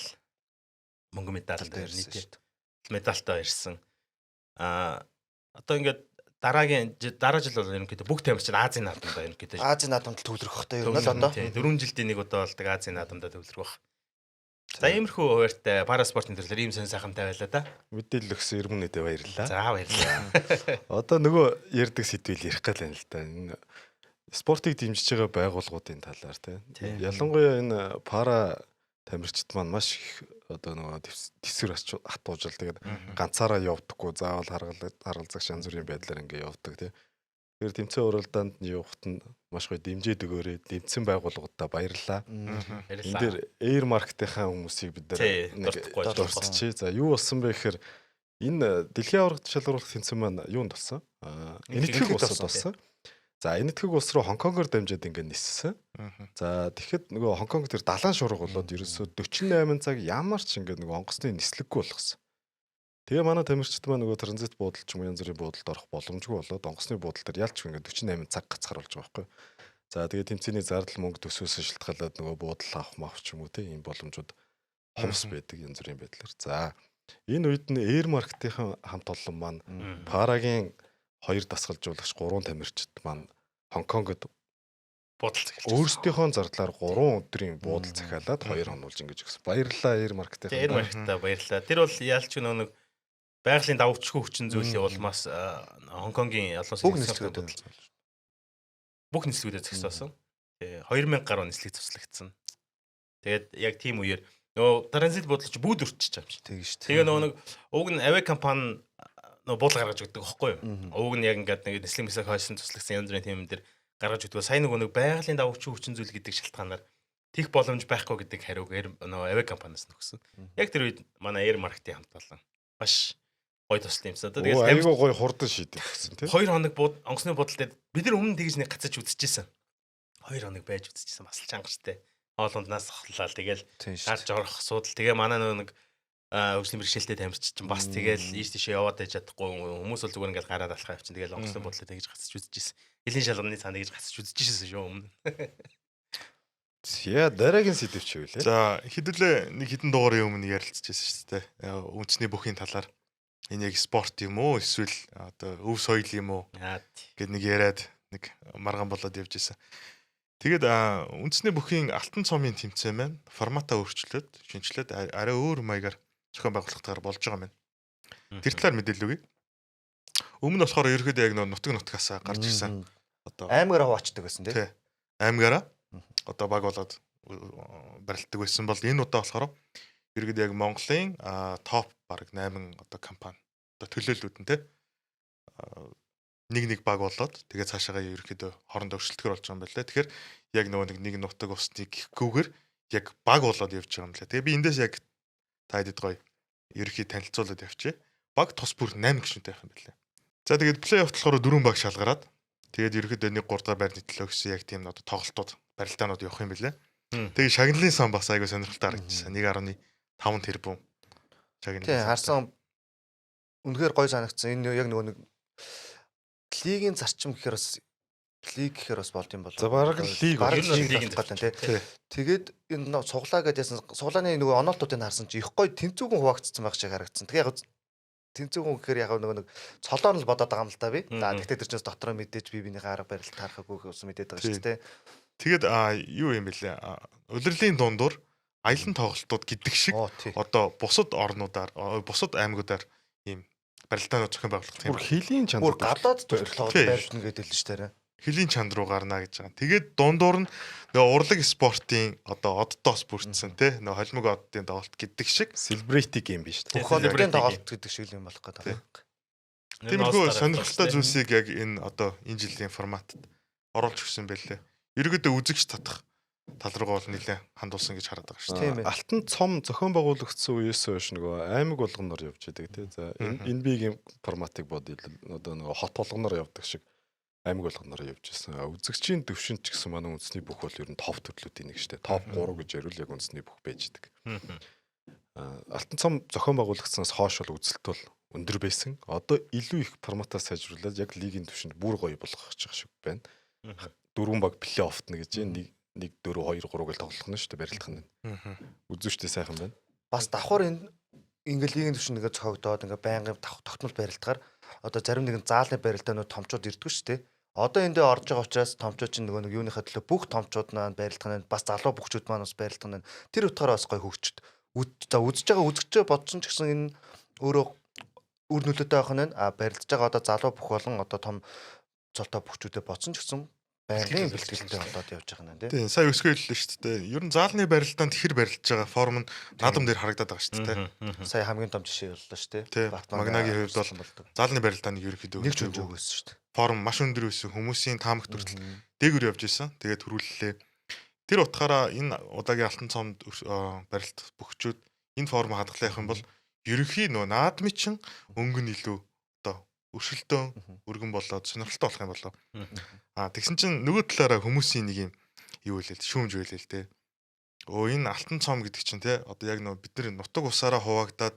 мөнгөн медаль нийт медальтай ирсэн. Одоо ингээд дараа жил бол ерөнхийдөө бүх тамирчин Азийн наадамд ерөнхийдөө Азийн наадамд төвлөрөх хөөхтэй ер нь л одоо 4 жилдээ нэг удаа болдог Азийн наадамд төвлөрөх баг. За иймэрхүү хуваартай параспортын төрлөөр ийм сэн сайхантай байлаа да. Мэдээлэл өгсөн Ирмэнэдэ баярлалаа. За баярлалаа. Одоо нөгөө ярддаг сэдвэл ярих гал байна л да. Энэ спортыг дэмжиж байгаа байгууллагуудын талаар тийм. Ялангуяа энэ пара тамирчид маань маш их одоо нөгөө тэсвэр хатуужил тэгээд ганцаараа явдаггүй заавал харгалзах шан зүрийн байдлаар ингээ явдаг тийм. Тэгэхээр тэмцээн уралдаанд явахт нь маш гоё дэмжиж өгөөрэй. Дэмцсэн байгууллагуудаа баярлалаа. Энэ дээр Air Market-ийн хүмүүсийг бид нар дурсчих. За юу болсон бэ гэхээр энэ дэлхийн аварга шалгаруулах тэмцээн маань юунд болсон? Энэтхэг улсад болсон. За энэтхэг улс руу Хонконгоор дамжаад ингээ ниссэн. За тэгэхэд нөгөө Хонконг дээр далайн шуурга болоод ерөөсөө 48 цаг ямар ч ингээ нөгөө онгоцны нислэггүй болгосон. Тэгээ манай тамирчид маань нөгөө транзит буудал ч юм янз бүрийн буудалд орох боломжгүй болоод онгоцны буудал дээр ялч ингээ 48 цаг гацхаар болж байгаа байхгүй. За тэгээ тэмцээний зардал мөнгө төсөөсөн шилтгаалаад нөгөө буудал авах маах ч юм уу те ийм боломжууд хомс байдаг янз бүрийн байдлаар. За энэ үед нь Air Market-ийн хамт олон маань парагийн 2 дасгалжуулагч 3 тамирчид маань Хонконгод буудал захиалж өөрсдийнхөө зардлаар 3 өдрийн буудал захиалаад 2 онуулж ингэж өгсөн. Баярлалаа Air Market-ийн. Air Market-а баярлалаа. Тэр бол яалч нэг байгалийн давчгүй хүчин зүйлийн улмаас Хонконгийн олон улсын бүх нислэгүүдээр зогсоосон. Тэгээ 2000 гаруй нислэг цуслагдсан. Тэгээд яг тийм үеэр нөгөө транзит буудлч бүгд өртчихэж байгаа юм шиг. Тэгээ шүү. Тэгээ нөгөө уг нь авиа компани нөгөө буудал гаргаж өгдөг байхгүй юу? Уг нь яг ингээд нэг нислэг мэсэг хойсон цуслагдсан янз бүрийн тийм дээр гаргаж өгдөг. Сайн нөгөө байгалийн давчгүй хүчин зүйл гэдэг шалтгаанаар тех боломж байхгүй гэдэг хариуг нөгөө авиа компаниас нөхсөн. Яг тэр үед манай Air Market-ийн хамт олон маш гой туслан юмсан. Тэгээд айгүй гой хурдан шийдэх гэсэн тийм. 2 хоног онгоцны бодол дээр бид нар өмнө тэгж нэг гацаж үзчихсэн. 2 хоног байж үзчихсэн бас л чангартай. Хоолунднаас хохлал тэгэл гарч орох асуудал. Тэгээ манай нэг хөгжлийн бэрхшээлтэй тамирч чинь бас тэгэл ийш тийшээ яваад байж чадахгүй хүмүүс бол зүгээр ингээл гараад алхаа явчихсан. Тэгэл онгоцны бодлоо тэгж гацаж үзчихсэн. Элийн шалганы цаана тэгж гацаж үзчихсэн шүү өмнө. Яа дараагийн сэдв чи юу лээ? За хэдүүлээ нэг хэдэн дугаарыг өмнө ярилцчихсан шүү дээ. Үндэсний бүхийн талаар энэ яг спорт юм уу эсвэл одоо өв соёл юм уу гэд нэг яриад нэг маргаан болоод явж исэн. Тэгээд үндэсний бүхийн алтан цомын тэмцээн маань форматаа өөрчлөөд шинжлээд арай өөр маягаар зохион байгуулалтаар болж байгаа юм. Тэр талаар мэдээлэл өгье. Өмнө болохоор ерөөхдөө яг нутагаас гарч ирсэн. Одоо аймагаараа хуваачдаг байсан тийм. Аймагаараа одоо баг болоод барилддаг байсан бол энэ удаа болохоор ерөөхдөө яг Монголын топ бараг 8 одоо компани одоо төлөөллүүд нь нэг баг болоод тэгээ цаашаага ерөөхдөө хоорондоо өршөлтгөр болж байгаа юм байна лээ. Тэгэхээр яг нөгөө нэг нутаг усны гэхгүйгээр яг баг болоод явж байгаа юм лээ. Тэгээ би эндээс яг та хэдэд гоё ерөөхдөө танилцуулаад явчихъя. Баг тус бүр 8 гишүүнтэй байх юм байна лээ. За тэгээд плей-офф болохоор 4 баг шалгараад тэгээд ерөөхдөө 1-3 дахь байрны төлөө гэсэн яг тийм одоо тоглолтууд барилдаанууд явах юм байна лээ. Тэгээ шагналын сан бас айгүй сонирхолтой харагдчихсан. 1.5 тэрбум. Тийм харсан үнэхээр гоё санагдсан. Энэ яг нөгөө нэг лигийн зарчим гэхээр бас лиг гэхээр бас болд юм болов. За бараг лиг лигийн гал тий. Тэгээд энэ цуглаа гэдээсэн цуглааны нөгөө оноолтуудыг харсан чи их гоё тэнцүүгэн хуваагдсан байх шиг харагдсан. Тэгээ яг тэнцүүгэн гэхээр яг нөгөө нэг цолоор л бодоод байгаа юм л та би. За тэгтээ тэр чинь дотроо мэдээж би бинийхээ арга барилт харахаагүй гэсэн мэдээд байгаа шүү дээ. Тэгээд юу юм бэлээ? Улирлын дундуур аялан тоглолтууд гэдэг шиг одоо бусад орнуудаар бусад аймагуудаар ийм барилдаанууд зохион байгуулах юм. Бүр хилийн чанд. Бүр гадаад тоглолт байршна гэдэг л шүү дээ. Хилийн чанд руу гарна гэж байгаа. Тэгээд дундуур нь нөгөө урлаг спортын одоо оддоос бүрдсэн те нөгөө холимог оддын тоглолт гэдэг шиг celebrity game биш үү? Бүх холимогын тоглолт гэдэг шиг юм болох гэдэг байна. Тиймэрхүү сонирхолтой зүйлсийг яг энэ одоо энэ жилийн форматад оруулж өгсөн байлээ. Ерөөдөө үзэгч татах тал руугаа бол нэлээ хандуулсан гэж хараад байгаа шүү дээ. Алтан цом зохион байгуулагдсан үеэс хойш нөгөө аймаг болгоноор явж байдаг тий. За энэ бигийн форматыг бодъё одоо нөгөө хот болгоноор явдаг шиг аймаг болгоноор явж байсан. Үзэгчийн төвшин ч гэсэн манай үндэсний бүх бол ер нь топ төрлүүдийн нэг шүү дээ. Топ 3 гэж ярил яг үндэсний бүх байж идэг. Алтан цом зохион байгуулагдсанаас хойш бол үзэлт бол өндөр байсан. Одоо илүү их форматаас сайжруулаад яг лигийн төвшөнд бүр гоё болгох гэж шиг байна. 4 баг плей-оффт нэг гэж 1-4-2-3 гэл тоглох нь шүү дээ барилдах нь. Үзүүштэй сайхан байна. Бас давхар энэ ингээл лигийн төвшин нэгэ цогдоод ингээ байнгын тогтмол барилдахаар одоо зарим нэгэн заалны барилдаанууд томчууд ирдэг шүү дээ. Одоо эндээ орж байгаа учраас томчууд чинь нөгөө нэг юуныхаа төлөө бүх томчууд маань барилдах нь бас залуу бүхчүүд маань бас барилдах нь тэр утгаараа бас гоё хөгжөд үзэж байгаа үзэгч бодсон ч гэсэн энэ өөрөө үр нөлөөтэй байх нь барилдаж байгаа одоо залуу бүх болон одоо том золтой бүхчүүдэд бодсон ч гэсэн байгалийн бэлтгэлтэй болоод явж байгаа юм тийм сая өсгөө хэллээ шүү дээ. Ер нь заалны барилдаанд хэр барилдаж байгаа форм нь наадам дээр харагдаад байгаа шүү дээ. Сая хамгийн том жишээ боллоо шүү дээ. Магнагийн хувьд бол заалны барилдаанд ерөөхдөө нэг ч өгөөс шүү дээ. Форм маш өндөр байсан, хүмүүсийн таамагт хүртэл дээгүр явж исэн. Тэгээд төрүүллээ. Тэр утгаараа энэ удаагийн алтан цомд барилт бүхчүүд энэ форм хадгалах юм бол ерөнхий нөө наадмын чин өнгө нь илүү одоо өршөлтөө өргөн болоод сонирхолтой болох юм болоо. Тэгсэн чинь нөгөө талаараа хүмүүсийн нэг юм юу хэлээ шүүмж байлээ л дээ. Энэ алтан цом гэдэг чинь те одоо яг нөгөө бид нар нутаг усаараа хуваагдаад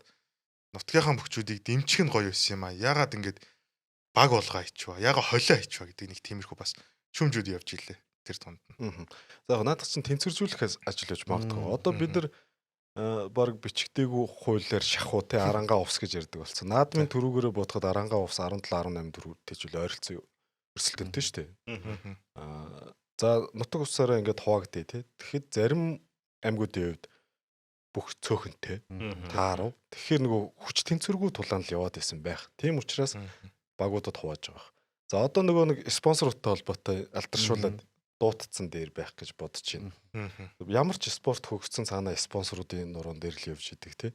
нутгийнхаа бүхчүүдийг дэмжих нь гоё байсан юм а. Ягаад ингэж баг болгоо ичваа. Ягаад холио ичваа гэдэг нэг тиймэрхүү бас шүүмжүүд явж илээ тэр тунд. За яг наадах чинь тэнцвэржүүлэх ажил гэж магадгүй. Одоо бид нар баг бичгдээгүй хуулиар шахуу те арангаа увс гэж ярьдаг болсон. Наадмын төрүүгээрээ бодоход арангаа увс 17 18 төгрөг тэжүүл ойролцоо өрсөлдөнтэй шүү дээ. За нутаг усаараа ингээд хуваагдъя те. Тэгэхэд зарим аймагуудын хувьд бүх цөөхөнтэй таарав. Тэгэхээр нөгөө хүч тэнцвэргүй тулаан л яваад исэн байх. Тийм учраас багуудад хувааж байгаа. За одоо нөгөө нэг спонсоруудтай холбоотой алдаршуулаад дуутцсан дээр байх гэж бодож байна. Ямар ч спорт хөгжсөн цаанаа спонсоруудын нуруунд дээр л явж идэг тий.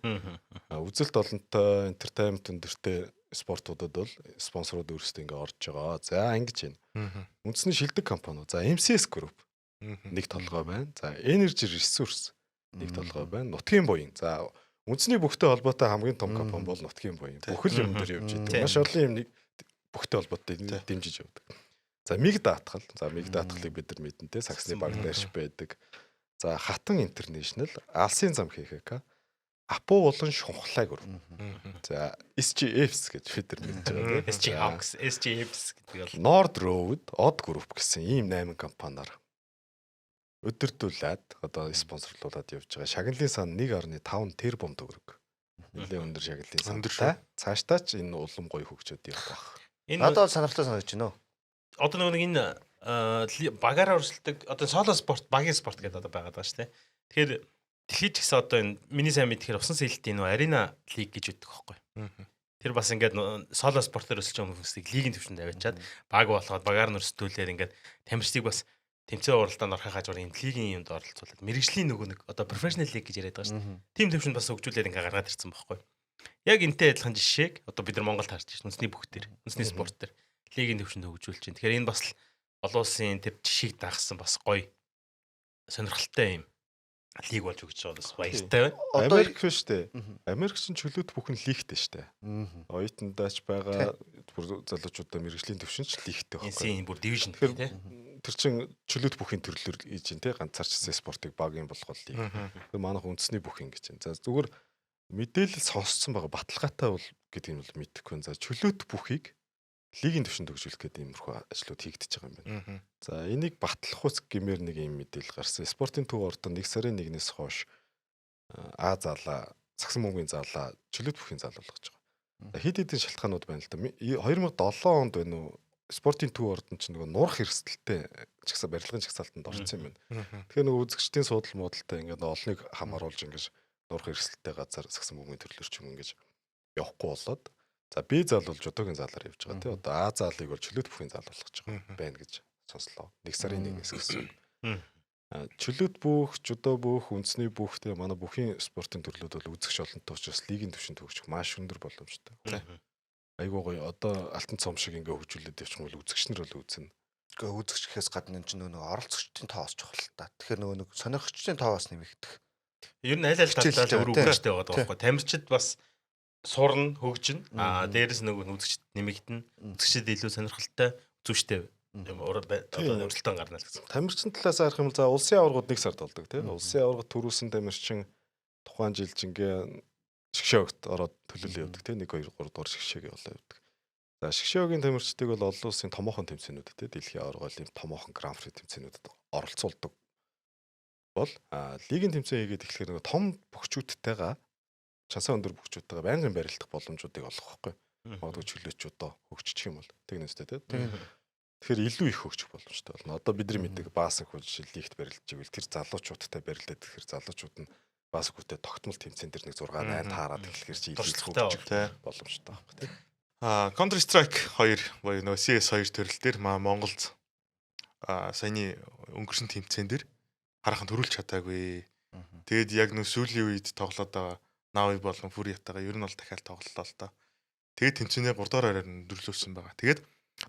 Үзэлт олонтой, entertainment өндөртэй спортуудад бол спонсорууд өөрсдөө ингээ орж байгаа. За ингэж байна. Үндэсний шилдэг компаниуд. За MCS Group нэг толгой байна. За Energy Resource нэг толгой байна. Нутгийн буян. За үндэсний бүхтэй холбоотой хамгийн том компани бол Нутгийн буян. Бүхэл юм дээр явж идэг. Маш олон юм нэг бүхтэй холбоотой дэмжиж явдаг. За миг даатгал. За миг даатгалыг бид нар мэднэ те. Саксны банк дээрш байдаг. За Хатан Интернэшнл, Алсын зам ХХК, Апу болон Шунхлай гүр. За SGFs гэж бид нар мэдж байгаа те. SGHawks, SGFs гэдэг бол Nord Road, Odd Group гэсэн ийм 8 компаниар өдөртүүлээд одоо спонсорлуулад явж байгаа. Шагналын сан 1.5 тэрбум төгрөг. Нэлээд өндөр шагналын сантай. Цаашдаа ч энэ улам гоё хөгжөөд явах байх. Надад сонирхолтой санагдаж байна. Одоо нэг энэ багаараа өрсөлдөг одоо соло спорт, багийн спорт гэдэг одоо байгаад байгаа шүү дээ. Тэгэхээр дэлхийд ч гэсэн одоо энэ миний сайн мэдхээр усан сэлэлтийн нөө арена лиг гэж үүдэг байхгүй. Тэр бас ингээд соло спортоор өсөлж байгаа хүмүүсийг лигийн төвшөнд аваачаад баг болоход багаар нь өрсөлдүүлээд ингээд тамирчдыг бас тэмцээн уралдаанд орохын хажуугаар энэ лигийн юмд оролцуулаад мэрэгжлийн нөгөө нэг одоо профешнл лиг гэж яриад байгаа шүү дээ. Тим төвшөнд бас хөгжүүлээд ингээд гаргаад ирсэн байхгүй. Яг энтэй адилхан жишээг одоо бид нар Монголд харж байна. Үндэсний бүх төр, үндэсний спорт төр лигийн төвшөнд хөгжүүлж байна. Тэгэхээр энэ бас олон улсын тэр жишгийг дагсан бас гоё сонирхолтой юм лиг болж өгч байгаа бас баяртай байна. Америк биш үү? Америкчин чөлөөт бүхэн лигтэй шүү дээ. Оюутандаач байгаа бүр залуучуудаа мэрэгжлийн төвшинч лигтэй байхгүй. Энэ бүр дивижн гэх тийм. Тэр чин чөлөөт бүхийн төрлөөр хийж ин тэ ганцаарчсан спортыг багийн болгол лиг. Тэр манайх үндэсний бүхэн гэж байна. За зүгээр мэдээлэл сонсцсон байгаа баталгаатай бол гэдэг нь бол мэдэхгүй. За чөлөөт бүхийг лигийн төвшөнд хөгжүүлэх гэдэг иймэрхүү ажлууд хийгдэж байгаа юм байна. За энийг батлах ус гэмээр нэг юм мэдээлэл гарсан. Спортын төв ордон 1 сарын 1-ээс хойш А залаа, Сагсан бөмбөгийн залаа, чөлөөт бүхний зал болгож байгаа. Хэд хэдэн шалтгаанууд байна л да. 2007 онд байна уу? Спортын төв ордон чинь нөгөө нурах эрсдэлтэй барилгын чагсаалтанд орсон юм байна. Тэгэхээр нөгөө үзэгчдийн суудал муудалтай ингээд олныг хамааруулж ингээд нурах эрсдэлтэй газар Сагсан бөмбөгийн төрлөөр ч юм ингээд явахгүй болоод за B зал бол жодогийн залаар явж байгаа тий. Одоо А залыг бол чөлөөт бүхний зал болгож байгаа байна гэж сонслоо. 1 сарын 1-ээс гэсэн. Чөлөөт бүх, жодо бүх, үндэсний бүх тий манай бүхний спортын төрлүүд бол үзэгч олонтой учраас лигийн төвшөнд хөгжих маш өндөр боломжтой. Айгуу гоё одоо алтан цом шиг ингээ хөгжүүлээд явчих юм бол үзэгч нар бол үзнэ. Гэхдээ үзэгчхээс гадна энэ чинь нөгөө оролцогчдын тоос чухал та. Тэгэхээр нөгөө сонирхогчдын тоос нэмэгдэх. Ер нь аль талаас өөр өгөөжтэй байгаа байхгүй. Тамирчид бас сурна, хөгжинэ. Дээрээс нөгөө үзэгчд нэмэгдэнэ. Үзэгчд илүү сонирхолтой, зүвштэй юм өрсөлдөөн гарна л гэсэн. Тамирчин талаас харах юм бол за улсын аваргууд 1 сард болдог тийм. Улсын аваргад төрүүлсэн тамирчин тухайн жил жингээ шгшөөгт ороод төлөөлөө явдаг тийм 1 2 3 дугаар шгшөөг явуулаа явдаг. За шгшөөгийн тамирчдыг бол олон улсын томоохон тэмцээнүүд тийм дэлхийн аваргын томоохон гран-при тэмцээнүүдэд оролцуулдаг. Бол лигийн тэмцээн хийгээд эхлэхээр нөгөө том бөхчүүдтэйгээ чансаа өндөр бөхчүүдтэйгээ байнгын барилдах боломжуудыг олгох байхгүй. Магадгүй чөлөөчүүдөө хөгжчих юм бол тэгнэстэй тийм. Тэгэхээр илүү их хөгжих боломжтой болно. Одоо бидний мэддэг баасан хөл лигт барилдаж игэл тэр залуучуудтай барилдаад тэгэхээр залуучууд нь бас үгүйтэй тогтмол тэмцээн дээр нэг 6 8 таараад эхлэхээр чи илүү тий. боломжтой байхгүй тий. Counter Strike 2 буюу нөгөө CS 2 төрөл дээр Монголд саяны өнгөрсөн тэмцээн дээр хараахан төрүүлж чадаагүй. Тэгэд яг нөө сүүлийн үед тоглоод байгаа Нави болон Фуриатайгаа ер нь бол дахиад тоглолоо л та. Тэгээд тэмцээнээ 3 дахь араар нь дөрлүүлсэн байгаа. Тэгээд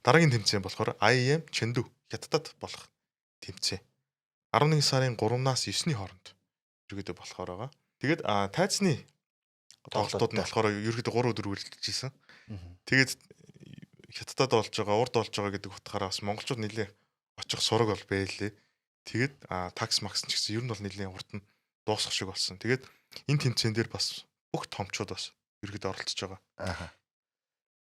дараагийн тэмцээн болохоор IEM Chengdu хятадд болох тэмцээн. 11 сарын 3-наас 9-ний хооронд ерөөдөө болохоор байгаа. Тэгээд тайцны тоглолтууд нь болохоор ерөөдөө 3 өдөр үргэлжилжсэн. Тэгээд хятадд болж байгаа, урд болж байгаа гэдэг утгаараа бас монголчууд нэлээ очих сураг бол байлээ. Тэгээд такс макс ч гэсэн ер нь бол нэлээ урд нь дуусах шиг болсон. Тэгээд энэ тэмцээн дээр бас бүх томчууд бас ерөөдөө оролцож байгаа.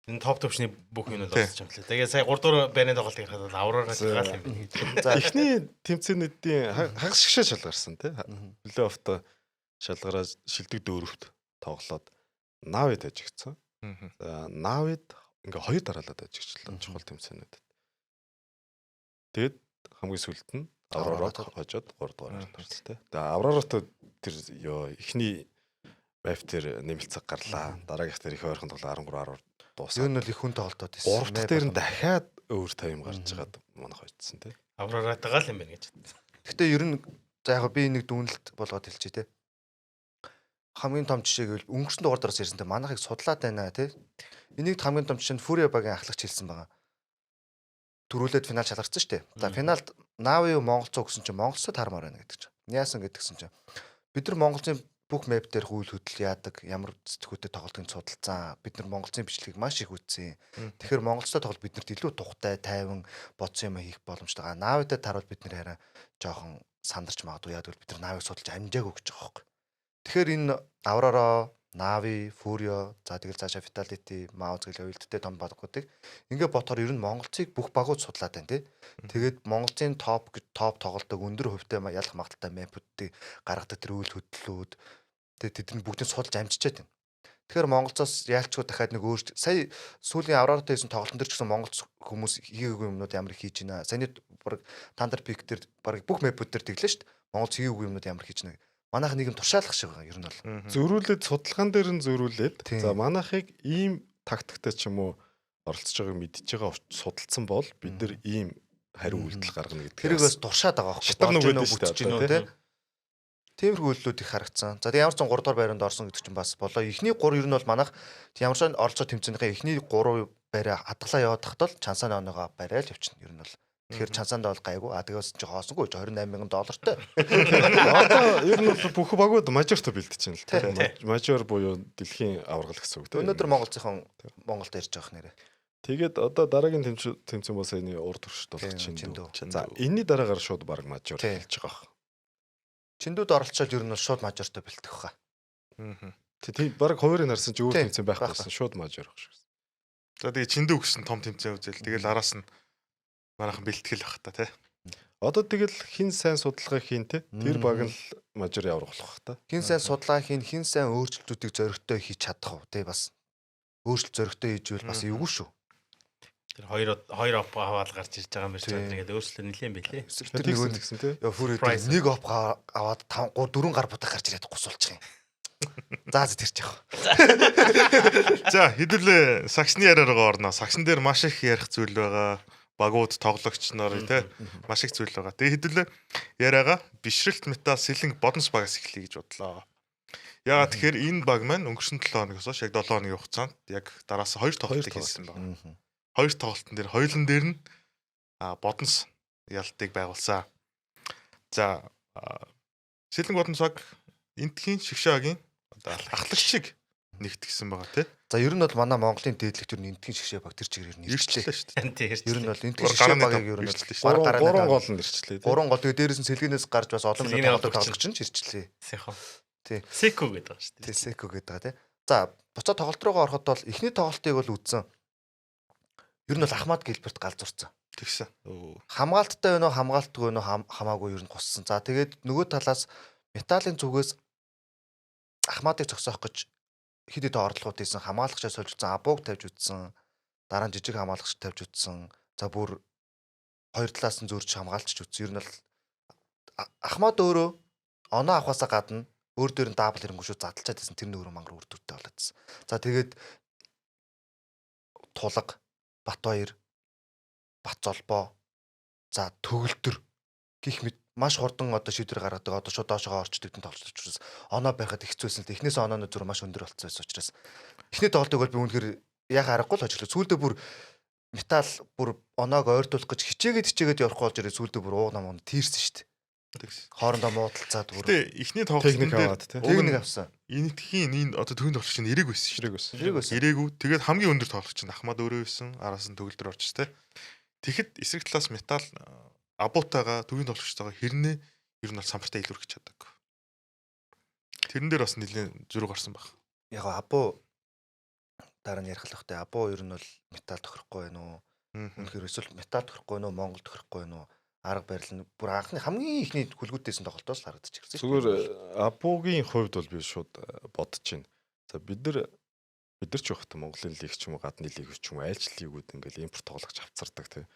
Энэ топ төвчний бүх юм нь оролцож байгаа. Тэгээд сая 3 дугаар байрны тоглолтын хадаад авраараа гал юм байна. За эхний тэмцээнүүдийн хагас шигшээ шалгарсан тий. Плей-оффт шалгараа шилдэг дөрөвт тоглоод Навид ажигдсан. За Навид ингээ 2 дараалаад ажигчлаа чухал тэмцээнүүдэд. Тэгээд хамгийн сүүлд нь Аврород хожоод 3 дугаар орсон тий. Тэгээд Аврород тэр эхний байв тэр нэмэлцэг гарлаа. Дараагийнх тэр их ойрхон тоглоо 13-10 дуусаа. Юу нь л их хүн тоглолтод байсан. 3 дахь дээр нь дахиад өөр тайм гарч байгаад манайх хоцсон тий. Аврааратайгаа л юм байна гэж. Гэхдээ ер нь за яг би нэг дүнэлт болгоод хэлчихье тий. Хамгийн том жишээ гэвэл өнгөрсөн дугаар дээрс ирсэн тий. Манайхыг судлаад байна тий. Энийг хамгийн том жишээ нь Фуриа багийн ахлагч хэлсэн байгаа. Төрүүлээд финал шалгарсан шүү дээ. За финалд Нави Монголцоо гэсэн чинь Монголцоо таармаар байна гэдэг чинь. Яасан гэдгсэн чинь бид нар Монголын бүх мэп дээр хөл хөдөл яадаг, ямар сэтгүүтэй тоглолтыг судалсан. Бид нар Монголын бичлэгийг маш их үзсэн. Тэгэхээр Монголцоо тоглолт биднэрт илүү тухтай, тайван бодсон юм хийх боломжтой. Навитай таруул бид нэр хараа жоохон сандарч магадгүй яадаг бид нар Навиг судалж амжаагүй гэж байгаа байхгүй. Тэгэхээр энэ Аврора, Нави, Фурио, за тэгэл цаашаа Vitality, Маус гэл уйлдтэй том багуудыг ингээ ботоор ер нь Монголцыг бүх багууд судлаад байна тий. Тэгээд Монголын топ тоглолтог өндөр хувьтай ялах магадaltaй мэпүүдийг гаргадаг тэр үйл хөдлөлүүд тэгээд тэдний бүгдийг судалж амжичаад байна. Тэгэхээр Монголцоос яалчгүй дахиад нэг өөр сая сүүлийн Авроратай хийсэн тоглолтын дээр ч гэсэн Монголч хүмүүс хийгээгүй юмнууд ямар их хийж байна. Саяны баг Thunder Peak дээр баг бүх мэпүүд дээр тэглээ шүү дээ. Монголч хийгээгүй юмнууд ямар хийж байна. Манайх нэг юм туршаалах шиг байгаа ер нь бол. Зөрүүлээд судалгаан дээр нь зөрүүлээд за манайхыг ийм тактиктай ч юм уу оролцож байгааг мэдж байгаа судалсан бол бид нар ийм хариу үйлдэл гаргана гэдэг. Тэрийг бас туршаад байгаа байхгүй. Шатар нүгөөд шүү дээ. Тиймэрхүү үйлдэлүүд их харагдсан. За ямар ч 3 дугаар байранд орсон гэдэг чинь бас болоо. Эхний 3 ер нь бол манайх ямар ч оролцоо тэмцээнийхээ эхний 3 байраа хадгалаа яваад тахтал Чансаны оноогоо барайл явчихна ер нь бол. Тэгэхээр Чансанд бол гайгүй. Тэгээс чи хоосонгүй $28,000-тэй. Одоо ер нь бол бүх багууд мажортой бэлдэж байна л тийм. Мажор буюу дэлхийн аваргал гэсэн үг тийм. Өнөөдөр Монголын Монголд ирж байгаа нэрээ. Тэгээд одоо дараагийн тэмцээн бол саяны урд туршид болох Chengdu. За энэний дараагаар шууд баг мажор хэлж байгаа. Chengduд оролцоод ер нь бол шууд мажортой бэлдэх хаа. Тийм баг хоёрыг харсан чи өөр тэмцээн байхгүйсэн шууд мажор байх шиг. За тэгээ Chengdu гэсэн том тэмцээн үзэл. Тэгэл араас нь манайхан бэлтгэл байх та тий. Одоо тэгэл хин сайн судалгаа хийн те. Тэр баг л мажор явах болох та. Хин сайн судалгаа хийн, хин сайн өөрчлөлтүүдийг зөрөгтэй хийж чадах уу те бас. Өөрчлөлт зөрөгтэй хийжвэл бас эвгүй шүү. Тэр хоёр оп аваад гарч ирж байгаа юм биш үү? Тэгээд өөрчлөлт нэлээд байлээ. Тэр нэг гэсэн те. Яа фүрээ нэг оп аваад 5 3 4 гар бутаа гарч ирээд гусуулчих юм. За тэрч яах. За хэдүүлээ саксны яриараа орноо. Саксан дээр маш их ярих зүйл байгаа. Багууд тоглогч нар тий маш их зүйл байгаа. Тэгээ хэдүүлээ яриагаа бишрэлт метал сэлэнг бодонс багаас эхлэе гэж бодлоо. Яагаад тэгэхээр энэ баг маань өнгөрсөн 7 хоногоос хойш яг 7 хоногийн хугацаанд яг дараас 2 тоглолтыг хийсэн байна. 2 тоглолтын дээр хоёулын дээр нь бодонс ялтыг байгуулсан. За сэлэнг бодонс баг энтхийн шигшаагийн одоо ахлагчиг нэгтгэсэн байгаа тий. За ер нь бол манай Монголын дээдлэгт ер нь энтгийн шигшээ баг тэр чигээр нь ирчлээ шүү дээ. Ер нь бол энтгийн шигшээ багыг ер нь баг гараа гол нь ирчлээ. 3 гол тэгээ дээрээс нь сэлгэнээс гарч бас олон минут тоглож чинь ирчлээ. Тий. Секо гэдэг байгаа шүү дээ. Тий, секо гэдэг байгаа тий. За буцаа тоглолт руугаа ороход бол эхний тоглолтыг бол үзсэн. Ер нь бол Ахмад Гэлберт галзуурсан. Тэгсэн. Хамгаалттай байна уу, хамгаалтгүй байна уу хамаагүй ер нь гуссан. За тэгээд нөгөө талаас металлын зүгээс Ахмадыг зогсоох гэж хэд хэдэн орлогууд хийсэн, хамгаалагчаа сольж утсан, абууг тавьж утсан, дараа нь жижиг хамгаалагч тавьж утсан. За бүр хоёр талаас нь зөрж хамгаалч утсан. Ер нь бол Ахмад өөрөө оноо авахаасаа гадна өөр дээр нь даабл ирэнгүү шүү задлчаад байсан тэр нөөрөө мангар үр дүнтэй болоодсэн. За тэгээд Тулга, Батбаяр, Бацолбоо, за Төгөлдөр гих мэд маш хурдан одоо шийдвэр гаргадаг одоо шууд доошоо орчдөг тэн тоглолт учраас оноо барихад хэцүүсэн л эхнээс онооны зүр маш өндөр болцсон байсан учраас эхний тоглолтыг бол би үнэхээр яхаа аргагүй л хожиглоо сүүлдээ бүр металл бүр оноог ойртуулах гэж хичээгээд явахгүй болж ирээ сүүлдээ бүр ууг нам тийрсэн шүү дээ. Хоорондоо муудалцаад бүр. Гэтэ эхний тоглолтын дээр техник авсан. Энэтхийн энэ одоо төвөнд тоглогч нь эрээг байсан шүү дээ. Эрээгүй. Тэгээд хамгийн өндөр тоглогч нь Ахмад өөрөө байсан. Араас нь Төгөлдөр орч тэ. Тэгэхэд эсрэг талаас металл Абутаага төвийн тоглогчтойгоо хэрнээ ер нь бол самбартаа илүүрэх чаддаг. Тэрэн дээр бас нэлээд зөрүү гарсан баг. Яг Абу дараа нь ярих л бахтай. Абу ер нь бол металл тохирохгүй байна уу? Үнэхээр эсвэл металл тохирохгүй байна уу? Монгол тохирохгүй байна уу? Арга барил нь бүр анхны хамгийн ихний хүлгүүтээсэн тоглолтоос харагдаж ирсэн. Зүгээр Абугийн хувьд бол би шууд бодож байна. За бид нар ч явахдаа Монголын лиг ч юм уу гадны лиг ч юм уу айлч лигүүд ингээл импорт тоглогч авцардаг тийм.